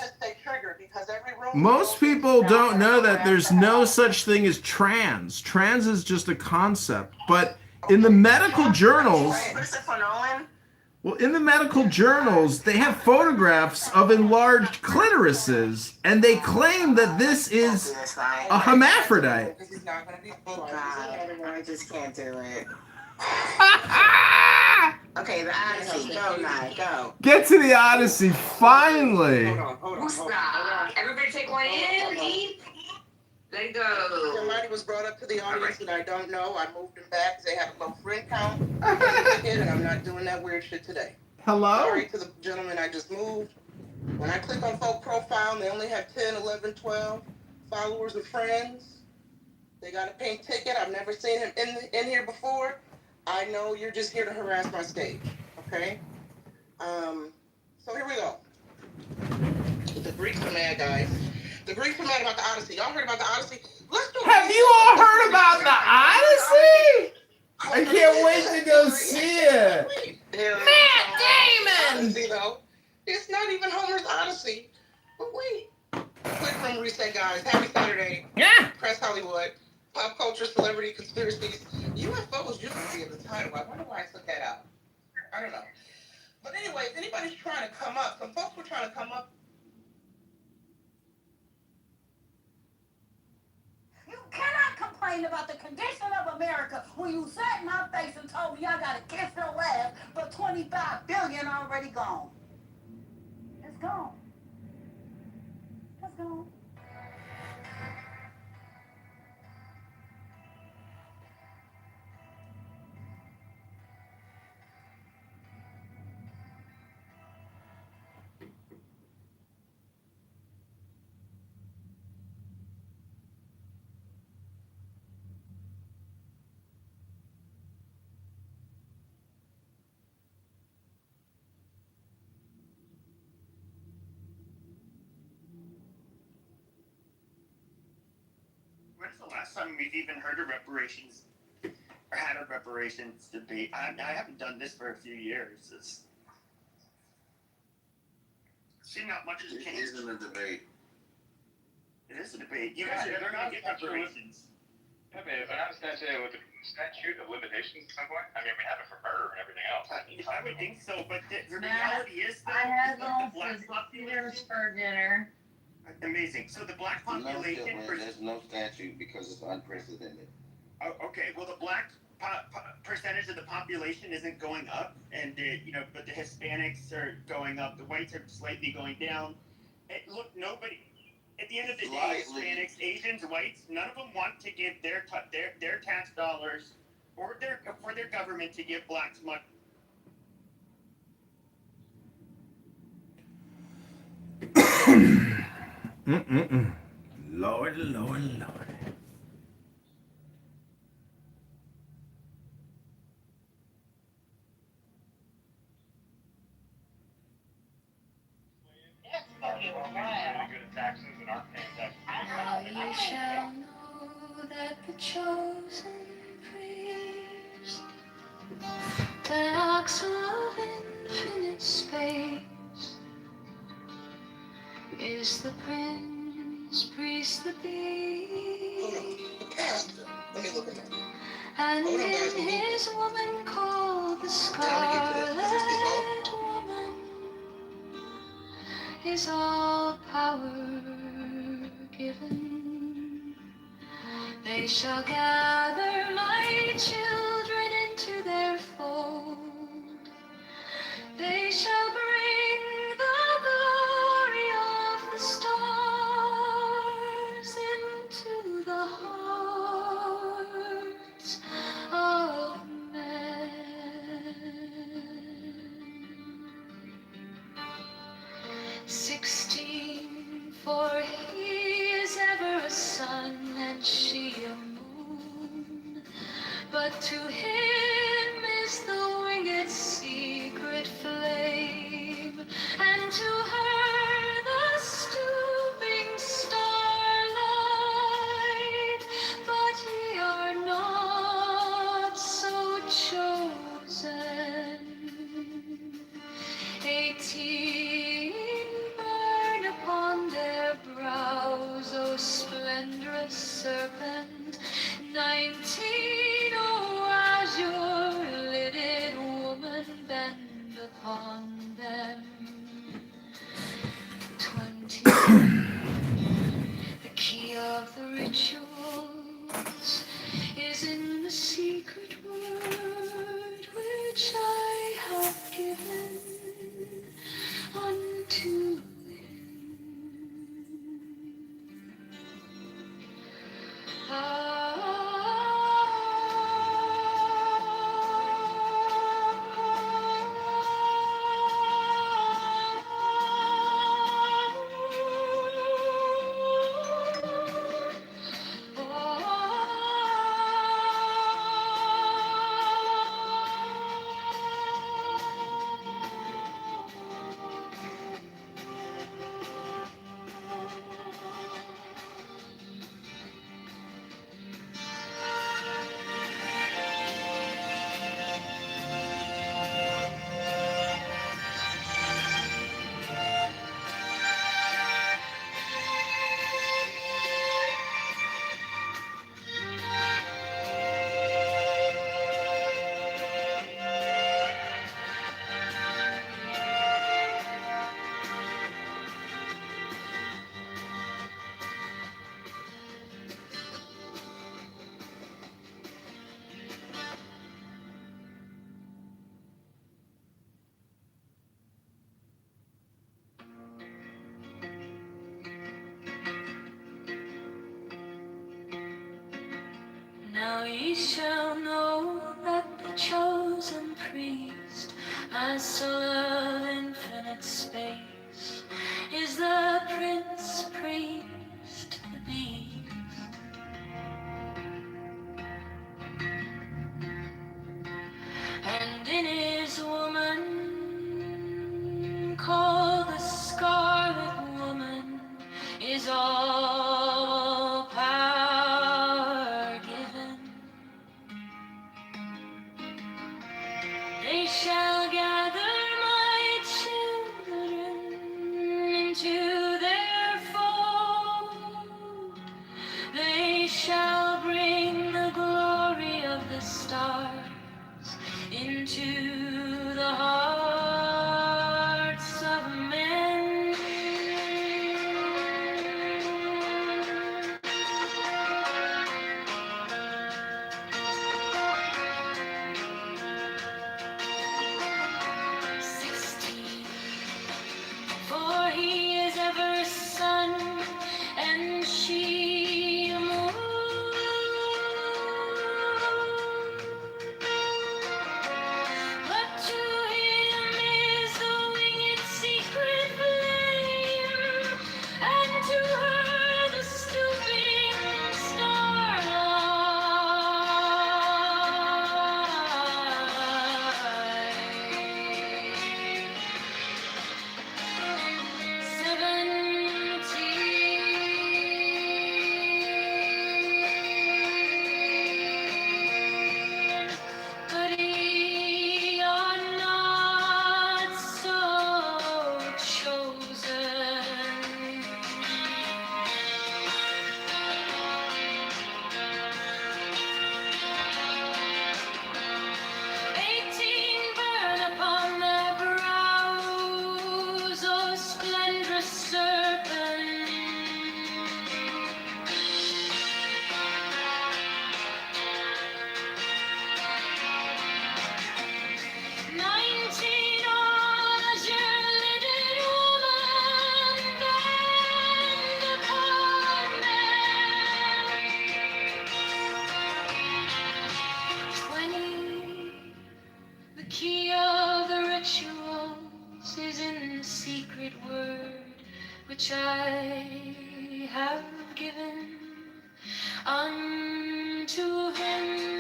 most people don't know that there's no such thing as trans. Trans is just a concept. But in the medical journals, they have photographs of enlarged clitorises, and they claim that this is a hermaphrodite. I just can't do it. Okay, the Odyssey. Go, Nye, go. Get to the Odyssey, finally. Hold on. Everybody take one in, eat. Let it go. Somebody was brought up to the audience that I don't know. I moved them back because they have a low friend count. And I'm not doing that weird shit today. Hello? Sorry to the gentleman I just moved. When I click on folk profile, they only have 10, 11, 12 followers or friends. They got a pink ticket. I've never seen him in here before. I know you're just here to harass my stage, okay? So here we go. The Greeks are mad, guys. The Greeks are mad about the Odyssey. Y'all heard about the Odyssey? Have you all heard about the Odyssey? I can't wait to go see it. Matt Damon! It's not even Homer's Odyssey. But wait. Quick room reset, guys. Happy Saturday. Yeah. Press Hollywood. Pop culture, celebrity, conspiracies. UFOs used to be in the title. I wonder why I took that out. I don't know. But anyway, if anybody's trying to come up, some folks were trying to come up. You cannot complain about the condition of America when you sat in my face and told me I gotta kiss your ass, but 25 billion already gone. It's gone. It's gone. When's the last time we've even heard of reparations or had a reparations debate? I haven't done this for a few years. It's seems not much has changed. It isn't a debate. It is a debate. You guys are going to get reparations. Yeah, but if they're not statute with the statute of limitations at some point, I mean, we have it for murder and everything else. I would think so, but the reality is though, I had the black those population. for dinner. Amazing. So the black population. There's no statute because it's unprecedented. Oh, okay. Well, the black percentage of the population isn't going up, and but the Hispanics are going up. The whites are slightly going down. Look, nobody. At the end of the day, Hispanics, Asians, whites, none of them want to give their tax dollars or for their government to give blacks money. Lord, Lord, Lord. You shall know that the chosen priest, the ox of infinite space, is the prince, priest, the beast, Let me look at that. and in his woman called the scarlet woman is all power given. They shall gather my children into their fold. They shall bring the glory of the stars into the hearts of men. 16, for he is ever a sun and she a moon, but to him is the winged secret flame, and to her the stooping starlight, but ye are not so chosen. 18 burn upon their brows, O splendorous serpent. 19, O azure-lidded woman, bend upon them. 20, the key of the rituals is in the secret word which I have given unto priest, my soul of infinite space, is the prince priest, the beast. And in his woman, called the Scarlet Woman, is all power given. They shall gather my children into their fold. They shall bring the glory of the stars into the hearts of men. 16, for he is ever sun and she moon. But to him is the winged secret flame, and to her the stooping starlight. 17, but ye are not so chosen. 18, burn upon their brows, O splendrous serpent. 19, all azure lidded woman, bend upon them. 20, the key of the rituals is in the secret word which I have given unto him.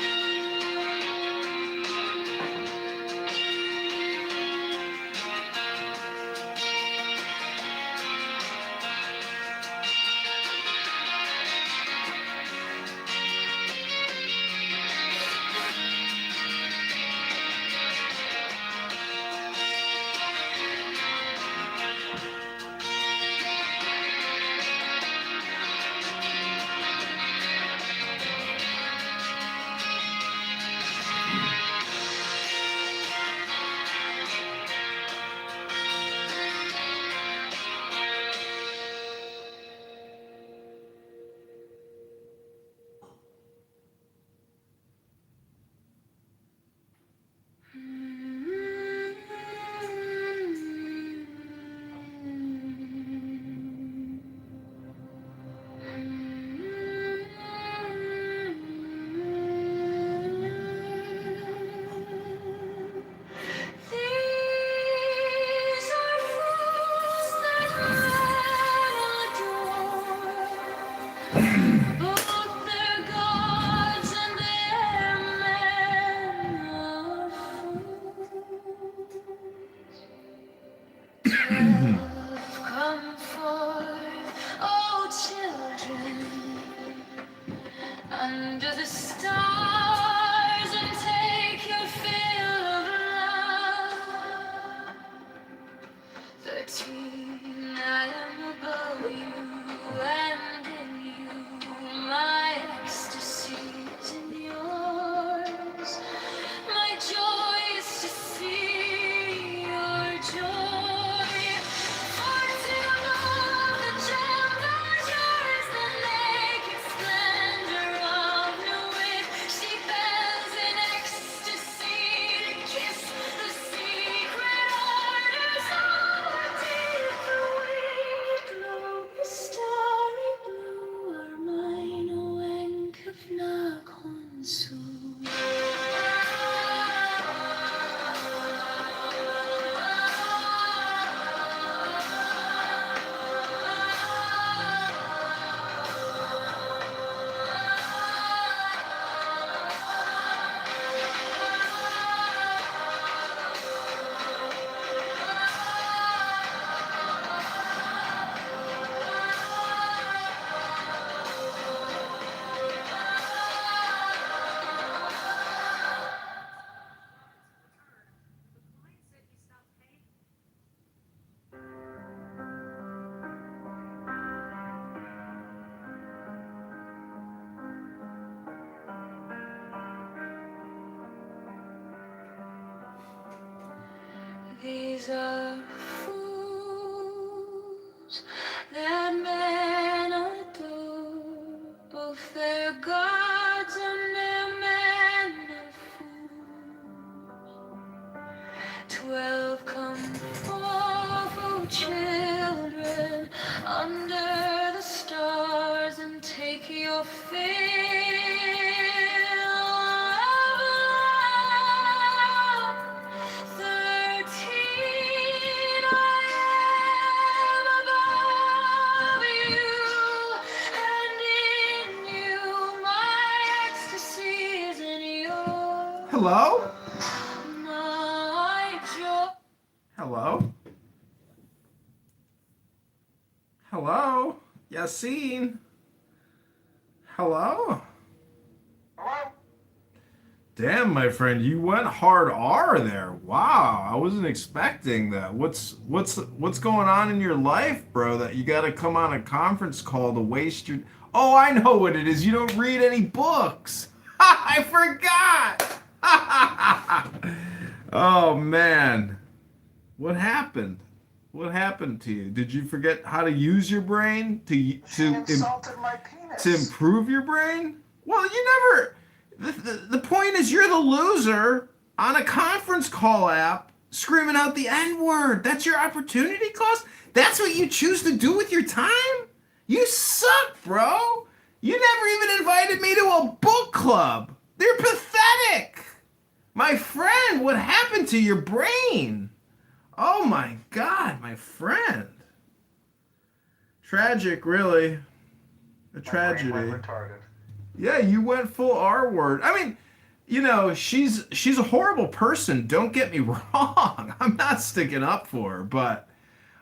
These are fools that men adore, both their gods and their men of fools. 12 come forth, O children, under the stars, and take your fill of love. 13, I am above you, and in you my ecstasy is in your Hello? my joy. Hello? Hello? Yassine? Hello? Damn, my friend, you went hard R there. Wow, I wasn't expecting that. What's going on in your life, bro, that you got to come on a conference call to waste your... Oh, I know what it is. You don't read any books. I forgot. Oh, man. What happened? What happened to you? Did you forget how to use your brain She insulted my penis. to improve your brain? Well, you never... The point is you're the loser on a conference call app screaming out the N-word. That's your opportunity cost? That's what you choose to do with your time? You suck, bro. You never even invited me to a book club. They're pathetic. My friend, what happened to your brain? Oh my God, my friend. Tragic, really. A tragedy. My brain went retarded. Yeah, you went full R word. I mean, you know, she's a horrible person. Don't get me wrong. I'm not sticking up for her, but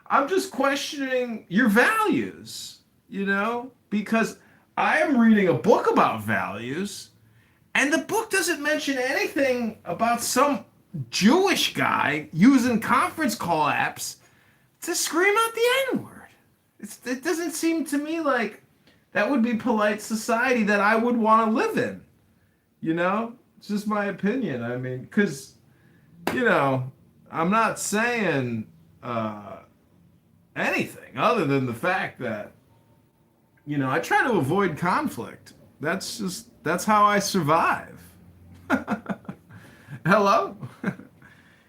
I'm just questioning your values, you know, because I am reading a book about values, and the book doesn't mention anything about some Jewish guy using conference call apps to scream out the N-word. It doesn't seem to me like that would be polite society that I would want to live in. You know? It's just my opinion. I mean, because, you know, I'm not saying anything other than the fact that, you know, I try to avoid conflict. That's how I survive. Hello?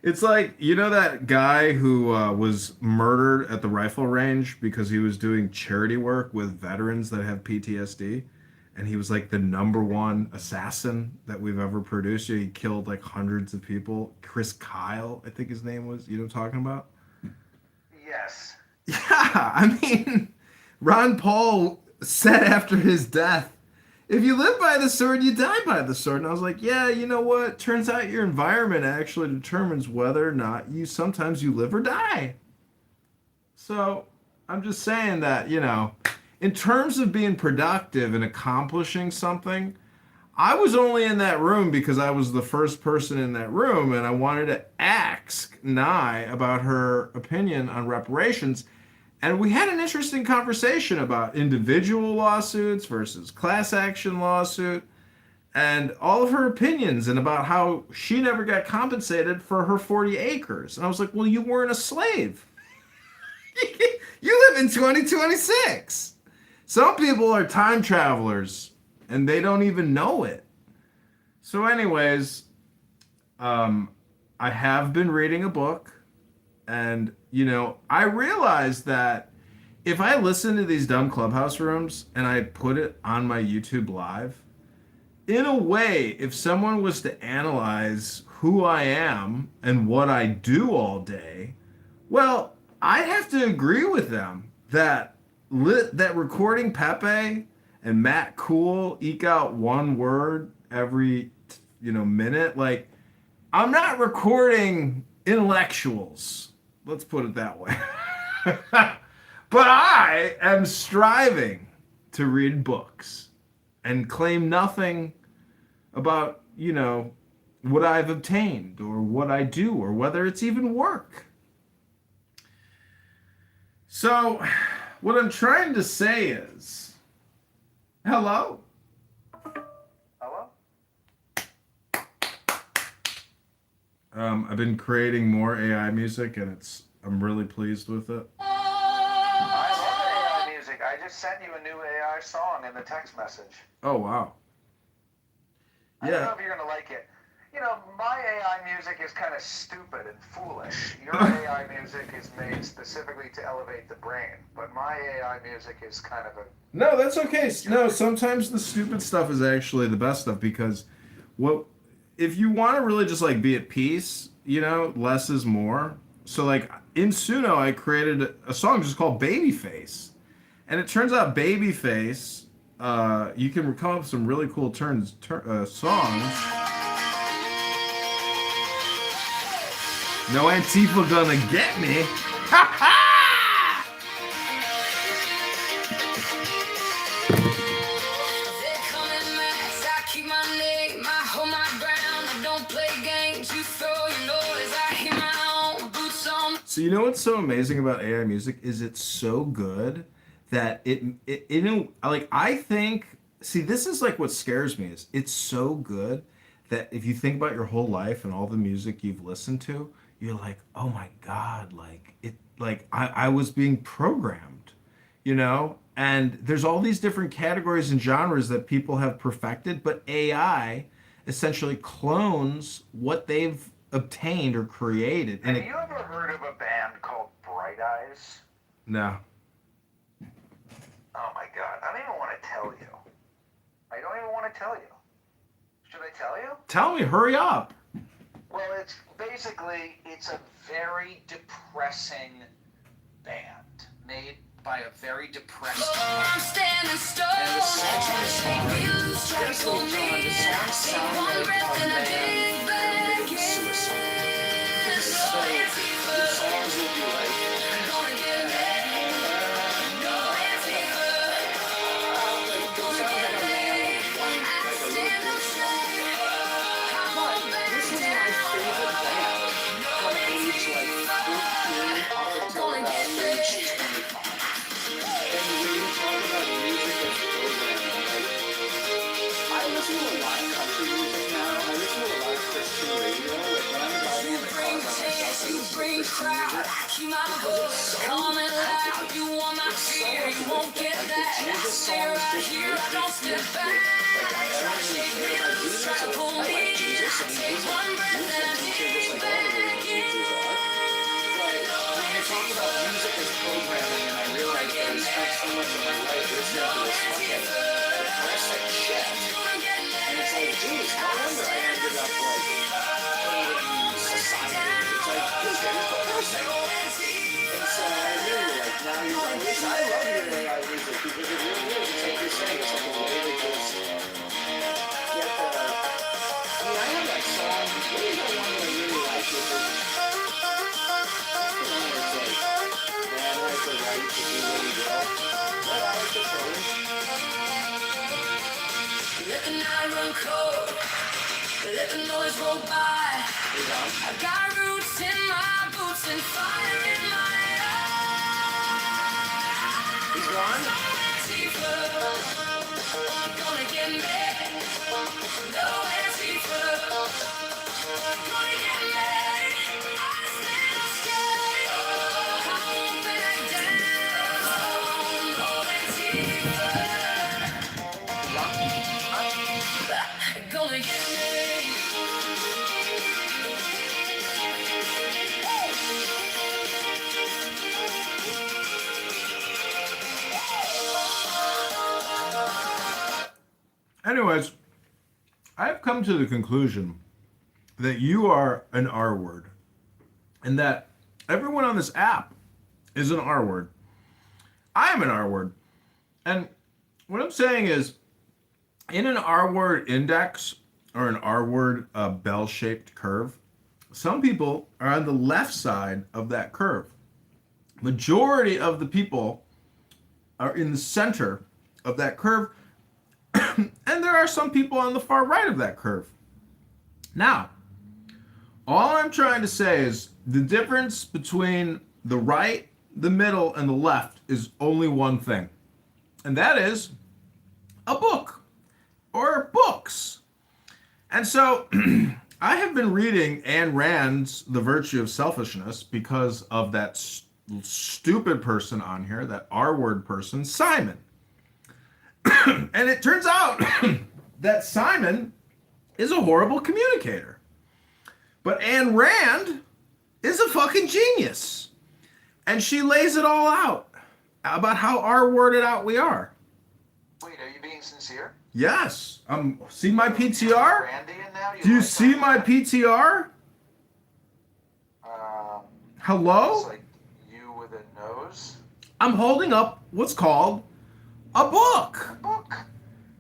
It's like, you know that guy who was murdered at the rifle range because he was doing charity work with veterans that have PTSD? And he was like the #1 assassin that we've ever produced. He killed like hundreds of people. Chris Kyle, I think his name was. You know what I'm talking about? Yes. Yeah, I mean, Ron Paul said after his death, if you live by the sword, you die by the sword. And I was like, yeah, you know what? Turns out your environment actually determines whether or not sometimes you live or die. So I'm just saying that, you know, in terms of being productive and accomplishing something, I was only in that room because I was the first person in that room, and I wanted to ask Nye about her opinion on reparations. And we had an interesting conversation about individual lawsuits versus class action lawsuit and all of her opinions and about how she never got compensated for her 40 acres. And I was like, well, you weren't a slave. You live in 2026. Some people are time travelers and they don't even know it. So anyways, I have been reading a book. And, you know, I realized that if I listen to these dumb clubhouse rooms and I put it on my YouTube live, in a way, if someone was to analyze who I am and what I do all day, well, I'd have to agree with them that recording Pepe and Matt Cool eke out one word every, minute, like, I'm not recording intellectuals. Let's put it that way. But I am striving to read books and claim nothing about, what I've obtained or what I do or whether it's even work. So, what I'm trying to say is, hello? Hello? I've been creating more AI music, and I'm really pleased with it. I love AI music. I just sent you a new AI song in the text message. Oh wow. I don't know if you're gonna like it. You know, my AI music is kind of stupid and foolish. Your AI music is made specifically to elevate the brain, but my AI music is kind of a... No, that's okay. No, sometimes the stupid stuff is actually the best stuff because what if you want to really just like be at peace, less is more. So like in Suno, I created a song just called Babyface. And it turns out Babyface, you can come up with some really cool songs. No Antifa gonna get me. Ha ha! So you know what's so amazing about AI music is it's so good that I think, see, this is like what scares me is it's so good that if you think about your whole life and all the music you've listened to, you're like, oh my God, I was being programmed, and there's all these different categories and genres that people have perfected, but AI essentially clones what they've obtained or created. Have you ever heard of a band called Bright Eyes? No. Oh my God, I don't even want to tell you. I don't even want to tell you. Should I tell you? Tell me, hurry up. Well, it's a very depressing band made by a very depressed I'm standing still. And the song sounds like suicide. So the songs will be like, coming loud, you want my fear, you won't get that. I stay right here, I don't step back. Try to shake me loose, try to pull me. Take one breath and I dig back in. When you talk about music as programming, and I realize that I spent so much of my life listening to this fucking depressing shit. And it's like, geez, no wonder I ended up like hating society. It's like, this is depressing. And so I really like, now you're like, listen, I love your AI music because it really is. It's like you're saying, it's like a way to just get the... I mean, I have that song, what is the one that I really like with it? The right to do what he will. But I was determined. Let the night run cold, let the noise roll by. I got roots in my boots and fire in my eyes. He's gone? Antifa, gonna get me. No Antifa, gonna get me. I stand scared, I won't back down. No Antifa, gonna get me. Anyways, I've come to the conclusion that you are an R word and that everyone on this app is an R word. I am an R word. And what I'm saying is, in an R word index or an R word bell-shaped curve, some people are on the left side of that curve. Majority of the people are in the center of that curve. And there are some people on the far right of that curve. Now, all I'm trying to say is the difference between the right, the middle, and the left is only one thing. And that is a book or books. And so I have been reading Ayn Rand's The Virtue of Selfishness because of that stupid person on here, that R-word person, Simon. And it turns out that Simon is a horrible communicator. But Ayn Rand is a fucking genius. And she lays it all out about how R-worded out we are. Wait, are you being sincere? Yes. See my PTR? Randy in now? Do you see my PTR? Hello? It's like you with a nose. I'm holding up what's called a book.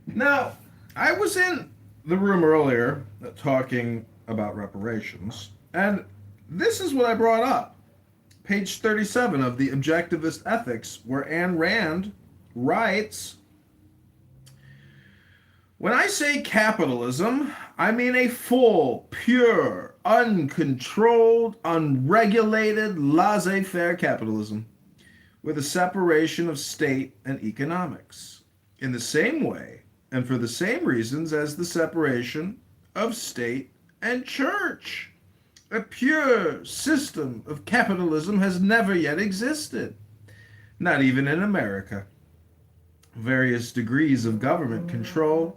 Now, I was in the room earlier talking about reparations, and this is what I brought up. Page 37 of the Objectivist Ethics, where Ayn Rand writes, when I say capitalism, I mean a full, pure, uncontrolled, unregulated, laissez-faire capitalism with a separation of state and economics in the same way and for the same reasons as the separation of state and church. A pure system of capitalism has never yet existed, not even in America. Various degrees of government control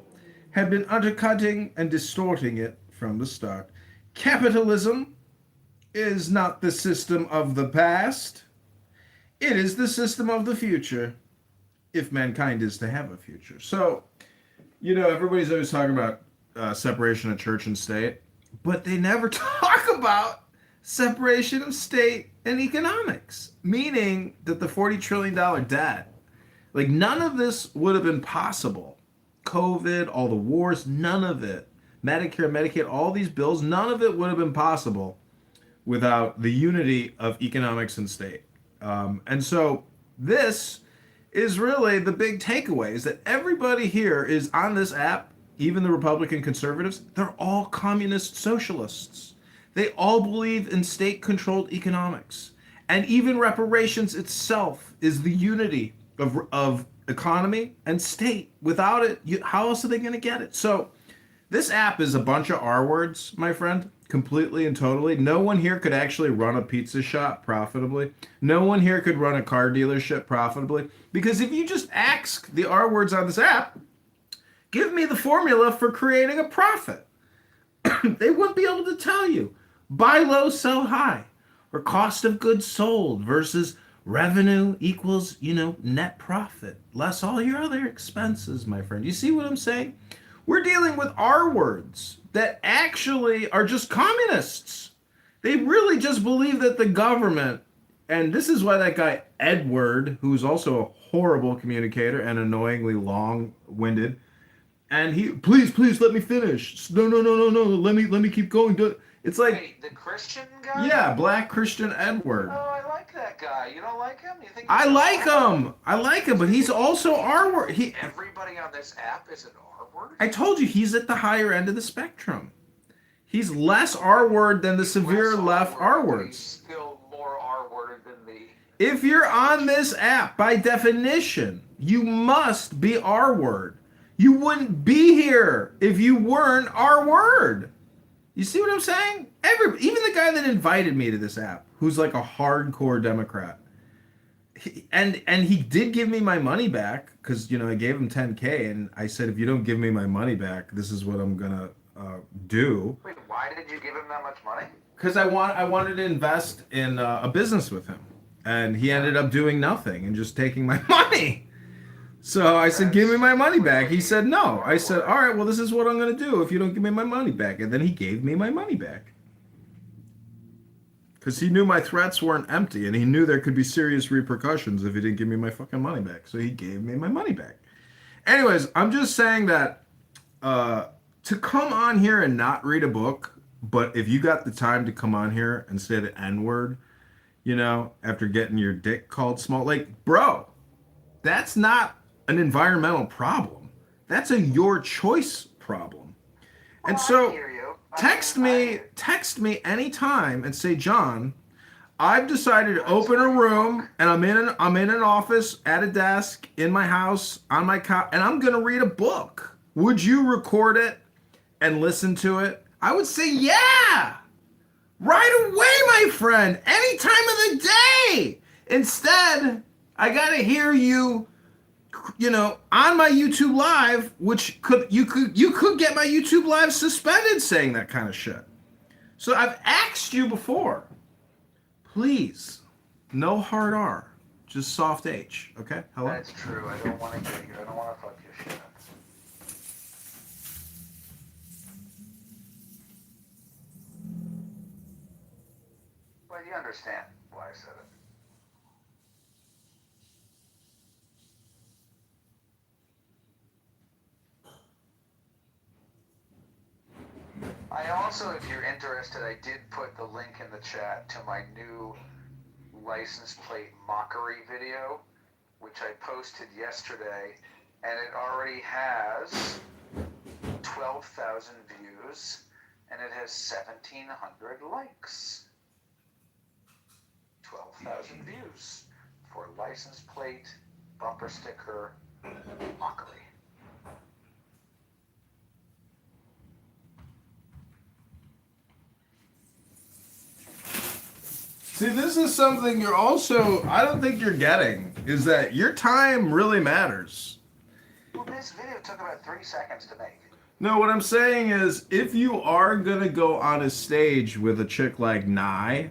have been undercutting and distorting it from the start. Capitalism is not the system of the past. It is the system of the future, if mankind is to have a future. So, everybody's always talking about separation of church and state, but they never talk about separation of state and economics, meaning that the $40 trillion debt, like none of this would have been possible. COVID, all the wars, none of it. Medicare, Medicaid, all these bills, none of it would have been possible without the unity of economics and state. And so this is really the big takeaway, is that everybody here is on this app, even the Republican conservatives, they're all communist socialists. They all believe in state-controlled economics. And even reparations itself is the unity of economy and state. Without it, how else are they going to get it? So this app is a bunch of R words, my friend, completely and totally. No one here could actually run a pizza shop profitably. No one here could run a car dealership profitably. Because if you just ask the R words on this app, give me the formula for creating a profit, they wouldn't be able to tell you. Buy low, sell high, or cost of goods sold versus revenue equals, net profit, less all your other expenses, my friend. You see what I'm saying? We're dealing with R words that actually are just communists. They really just believe that the government, and this is why that guy Edward, who's also a horrible communicator and annoyingly long-winded, and he, please let me finish. No, let me keep going. It's like, wait, the Christian guy? Yeah, Black Christian Edward. Oh, I like that guy. You don't like him? You think I like him, but he's also R-word. Everybody on this app is an R-word? I told you, he's at the higher end of the spectrum. He's less R-word than the severe left R-words. Still more R-worded than the... If you're on this app, by definition, you must be R-word. You wouldn't be here if you weren't R-word. You see what I'm saying? Even the guy that invited me to this app, who's like a hardcore Democrat, and he did give me my money back, because I gave him $10K, and I said, if you don't give me my money back, this is what I'm gonna do. Wait, why did you give him that much money? Because I wanted to invest in a business with him, and he ended up doing nothing and just taking my money. So I said, give me my money back. He said, no. I said, all right, well, this is what I'm going to do if you don't give me my money back. And then he gave me my money back. Because he knew my threats weren't empty, and he knew there could be serious repercussions if he didn't give me my fucking money back. So he gave me my money back. Anyways, I'm just saying that to come on here and not read a book, but if you got the time to come on here and say the N-word, after getting your dick called small, like, bro, that's not an environmental problem. That's a your choice problem. And so text me anytime and say, John, I've decided to open a room, and I'm in an office at a desk in my house on my couch, and I'm going to read a book. Would you record it and listen to it? I would say, yeah, right away, my friend, any time of the day. Instead, I gotta hear you, on my YouTube Live, which you could get my YouTube Live suspended saying that kind of shit. So I've asked you before, please, no hard R, just soft H, okay? Hello? That's true. I don't want to get you. I don't want to fuck your shit up. Well, you understand why I said it. I also, if you're interested, I did put the link in the chat to my new license plate mockery video, which I posted yesterday, and it already has 12,000 views, and it has 1,700 likes. 12,000 views for license plate bumper sticker mockery. See, this is something you're also, I don't think you're getting, is that your time really matters. Well, this video took about 3 seconds to make. No, what I'm saying is, if you are going to go on a stage with a chick like Nye,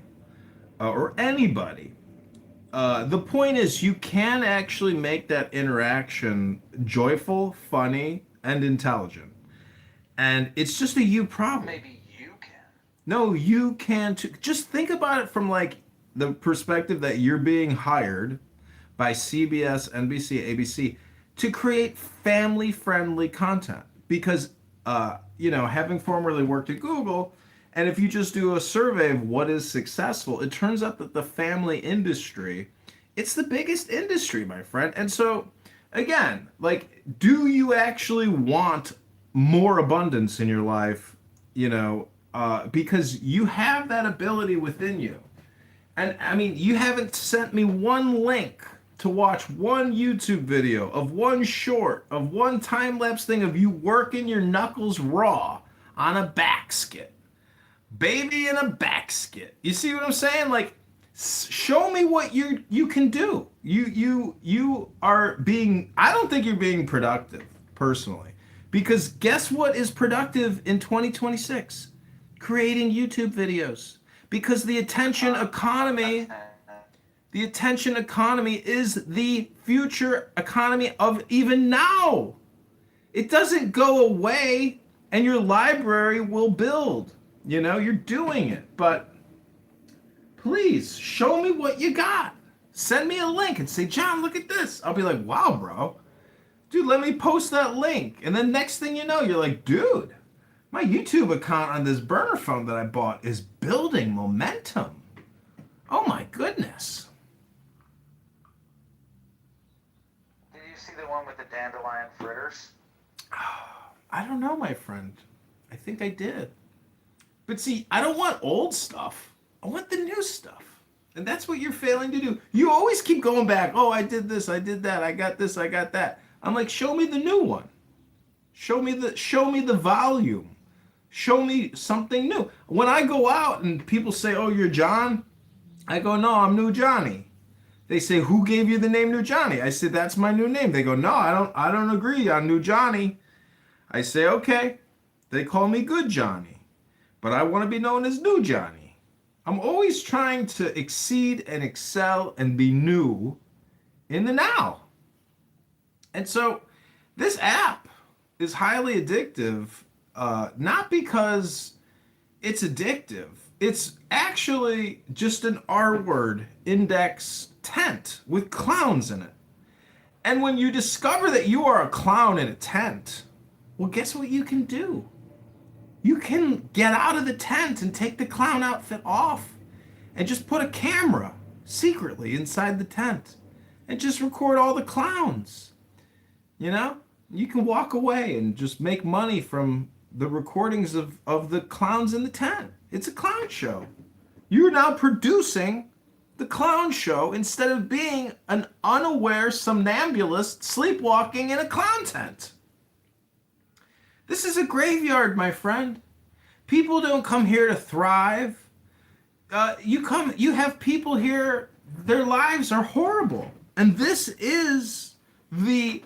or anybody, the point is you can actually make that interaction joyful, funny, and intelligent. And it's just a you problem. Maybe you can. No, you can too. Just think about it from like the perspective that you're being hired by CBS, NBC, ABC to create family-friendly content. Because, having formerly worked at Google, and if you just do a survey of what is successful, it turns out that the family industry, it's the biggest industry, my friend. And so, again, like, do you actually want more abundance in your life, because you have that ability within you. And I mean, you haven't sent me one link to watch one YouTube video of one short, of one time-lapse thing of you working your knuckles raw on a back skit. Baby in a back skit. You see what I'm saying? Like, show me what you can do. You are being, I don't think you're being productive, personally. Because guess what is productive in 2026? Creating YouTube videos. Because the attention economy is the future economy of even now. It doesn't go away, and your library will build. You're doing it. But please, show me what you got. Send me a link and say, John, look at this. I'll be like, wow, bro. Dude, let me post that link. And then next thing you know, you're like, dude, my YouTube account on this burner phone that I bought is building momentum. Oh my goodness. Did you see the one with the dandelion fritters? I don't know, my friend. I think I did. But see, I don't want old stuff. I want the new stuff. And that's what you're failing to do. You always keep going back. Oh, I did this, I did that, I got this, I got that. I'm like, show me the new one. Show me the volume. Show me something new. When I go out and people say, oh, you're John, I go, no, I'm New Johnny. They say, who gave you the name New Johnny? I said, that's my new name. They go, no, I don't agree on New Johnny. I say, okay. They call me Good Johnny, but I want to be known as New Johnny. I'm always trying to exceed and excel and be new in the now. And so this app is highly addictive, not because it's addictive. It's actually just an R-word index tent with clowns in it. And when you discover that you are a clown in a tent, well, guess what you can do? You can get out of the tent and take the clown outfit off and just put a camera secretly inside the tent and just record all the clowns. You can walk away and just make money from the recordings of the clowns in the tent. It's a clown show. You're now producing the clown show instead of being an unaware somnambulist sleepwalking in a clown tent. This is a graveyard, my friend. People don't come here to thrive. You have people here, their lives are horrible. And this is the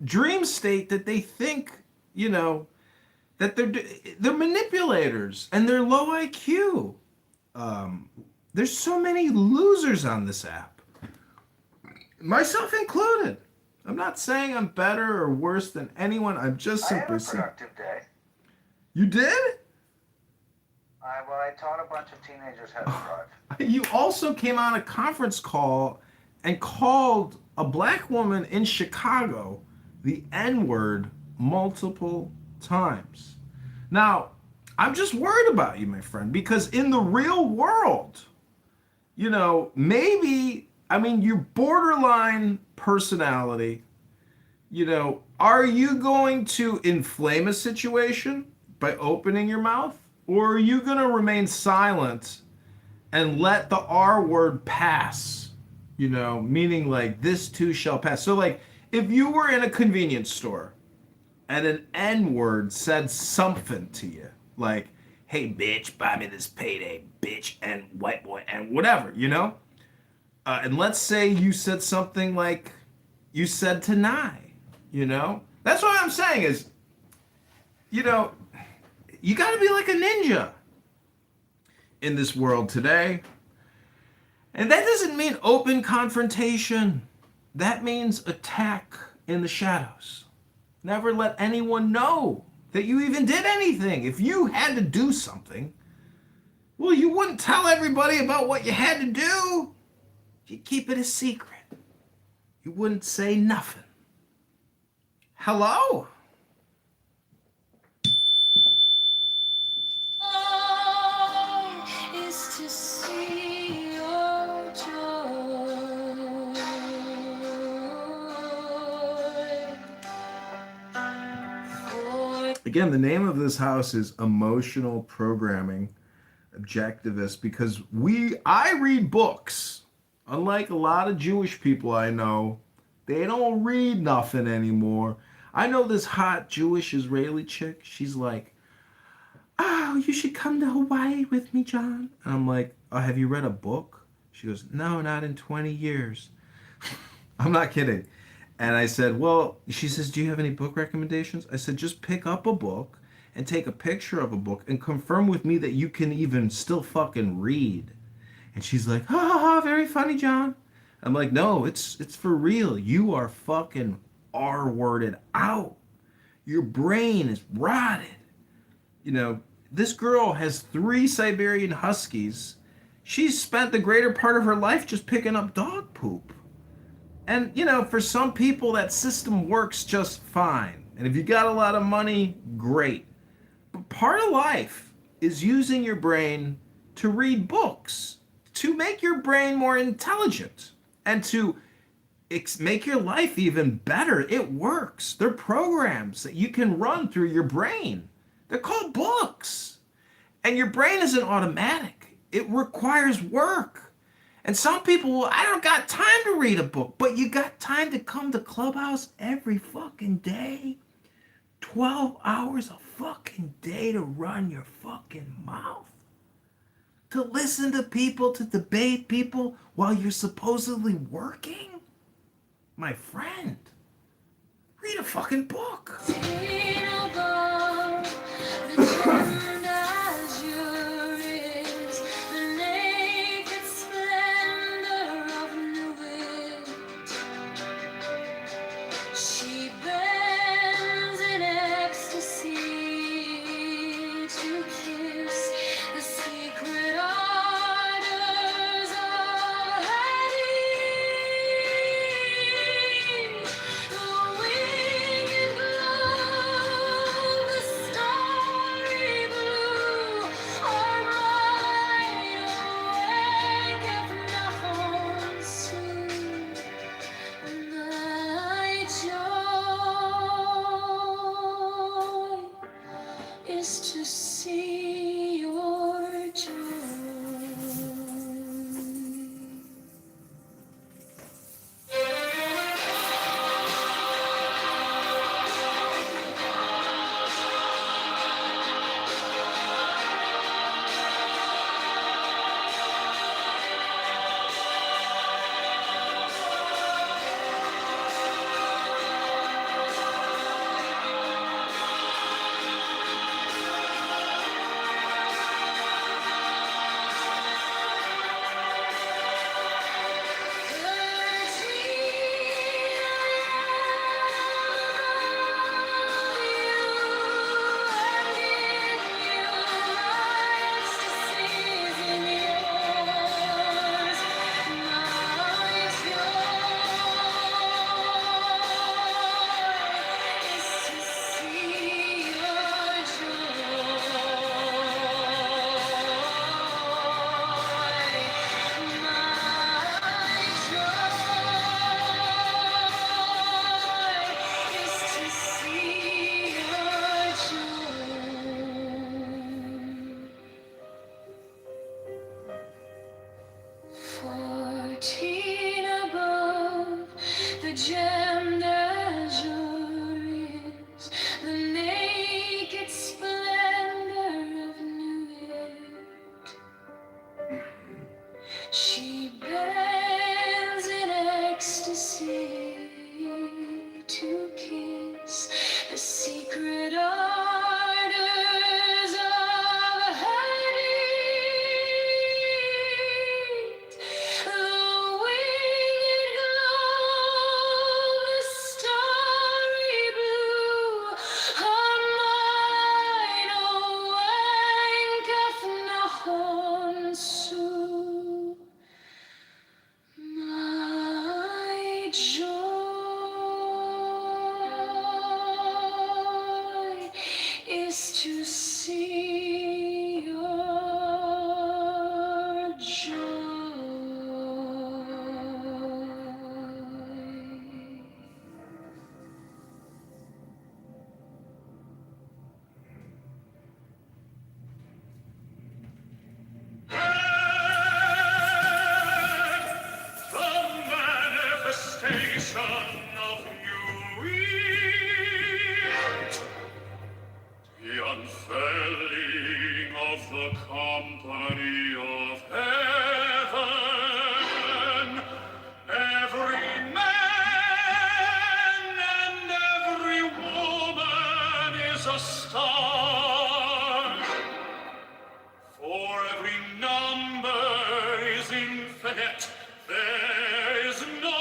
dream state that they think, that they're manipulators and they're low IQ. There's so many losers on this app, myself included. I'm not saying I'm better or worse than anyone. I'm just simply saying. I had a productive day. You did? I taught a bunch of teenagers how to drive. You also came on a conference call and called a black woman in Chicago the N-word multiple times. Now, I'm just worried about you, my friend, because in the real world, maybe, your borderline personality, are you going to inflame a situation by opening your mouth? Or are you going to remain silent and let the R word pass? Meaning like this too shall pass. So like if you were in a convenience store and an N word said something to you, like, hey bitch, buy me this payday, bitch, and white boy, and whatever, and let's say you said something like you said to Nye, that's what I'm saying is, you got to be like a ninja in this world today. And that doesn't mean open confrontation. That means attack in the shadows. Never let anyone know that you even did anything. If you had to do something, well, you wouldn't tell everybody about what you had to do. You'd keep it a secret. You wouldn't say nothing. Hello? Is to see your joy. Again, the name of this house is Emotional Programming Objectivist because I read books. Unlike a lot of Jewish people I know, they don't read nothing anymore. I know this hot Jewish Israeli chick. She's like, oh, you should come to Hawaii with me, John. And I'm like, oh, have you read a book? She goes, no, not in 20 years. I'm not kidding. And I said, well, she says, do you have any book recommendations? I said, just pick up a book and take a picture of a book and confirm with me that you can even still fucking read. And she's like, ha ha ha, very funny, John. I'm like, no, it's for real. You are fucking R-worded out. Your brain is rotted. This girl has 3 Siberian Huskies. She's spent the greater part of her life just picking up dog poop. And, for some people, that system works just fine. And if you got a lot of money, great. But part of life is using your brain to read books, to make your brain more intelligent, and to make your life even better. It works. They're programs that you can run through your brain. They're called books. And your brain isn't automatic. It requires work. And some people, well, I don't got time to read a book. But you got time to come to Clubhouse every fucking day. 12 hours a fucking day to run your fucking mouth. To listen to people, to debate people while you're supposedly working? My friend, read a fucking book. She bends in ecstasy to kiss the secret ardors of her need. The winged glow She bends in ecstasy to kiss the secret ardors of her need. The winged glow, the starry blue, her mind awanketh nahon Sue. My joy is to see your joy. The manifestation of new year, the unfurling of the company of heaven, every man and every woman is a star. For every number is infinite, there is no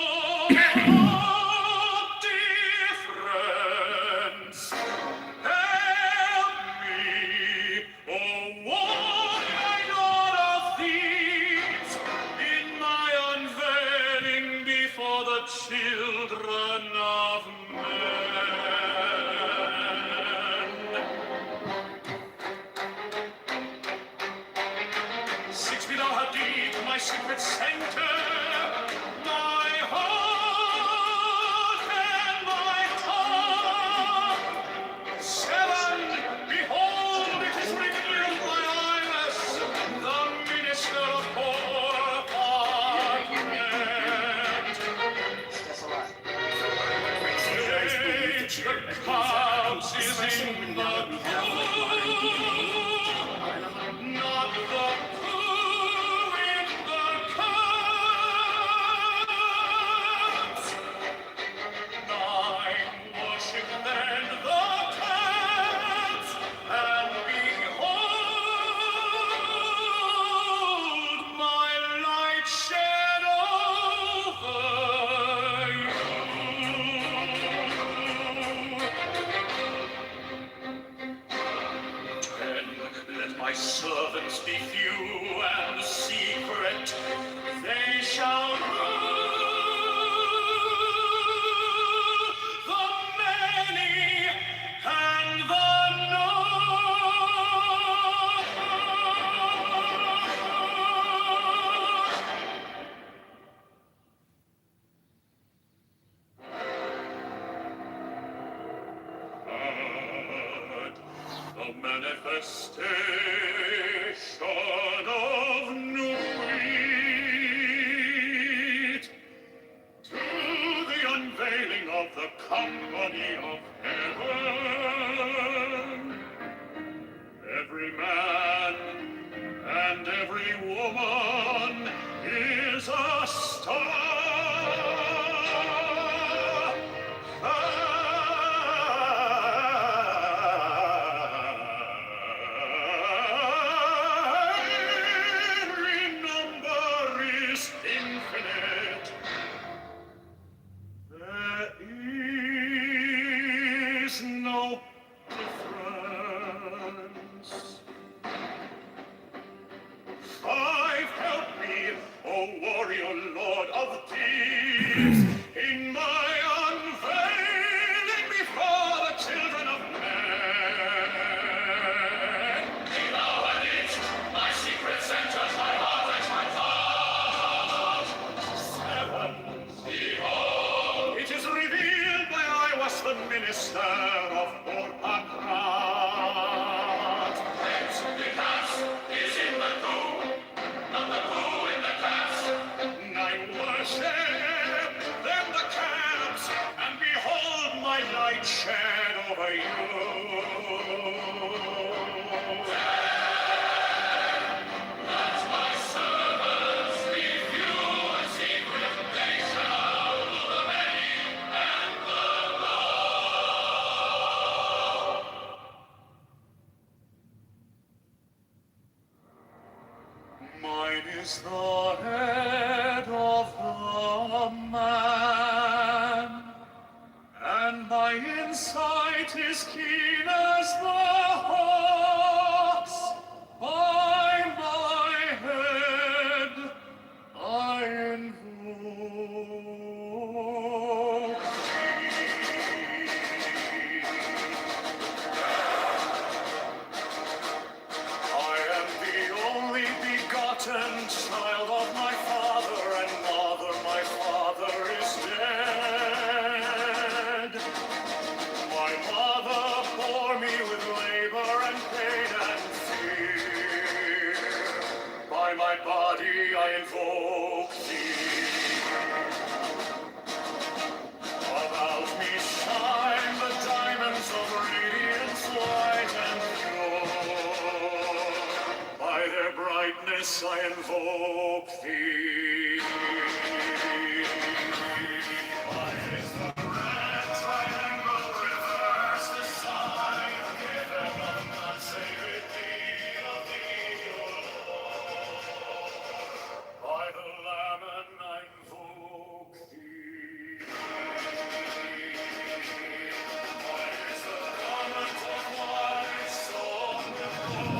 difference. Help me, oh what I know of these, in my unveiling before the children of men. 6 below how deep my secret center, my heart and my tongue. 7, behold, it is revealed by Iris, the minister of poor apartment. That's a lot. The clouds is in the not the poo in the cups. Nine worship then the cats, and behold my light shed over you. 10, let my servants be few and secret, they shall rule the many and the the manifestation of new wheat, to the unveiling of the company of heaven. Every man and every woman is a star. Every number is infinite. There is no difference. 5, help me, O warrior lord of deeds, in my unveiling before the children of men. Thou hadst my secret centers, my heart and my thought. 7, behold, it is revealed by I was the minister of Borpakrat. The cats is in the cool, not the cool in the cats. 9, worship them the cats, and behold my light shed over you. 10, let my servants be Mine is the head of the man, and my insight is keen as the hawk's. By my head I invoke I am the only begotten child of my father and mother. My father is dead. My mother bore me with labor and pain and fear. By my body I invoke thee. About me shine the diamonds of radiance white and pure. By their brightness I invoke thee. Mine is the red triangle reverse, the sign given of none sacred thee, of thee, O Lord. By the Lamb and I invoke thee. Mine is the garment of white, sown with gold.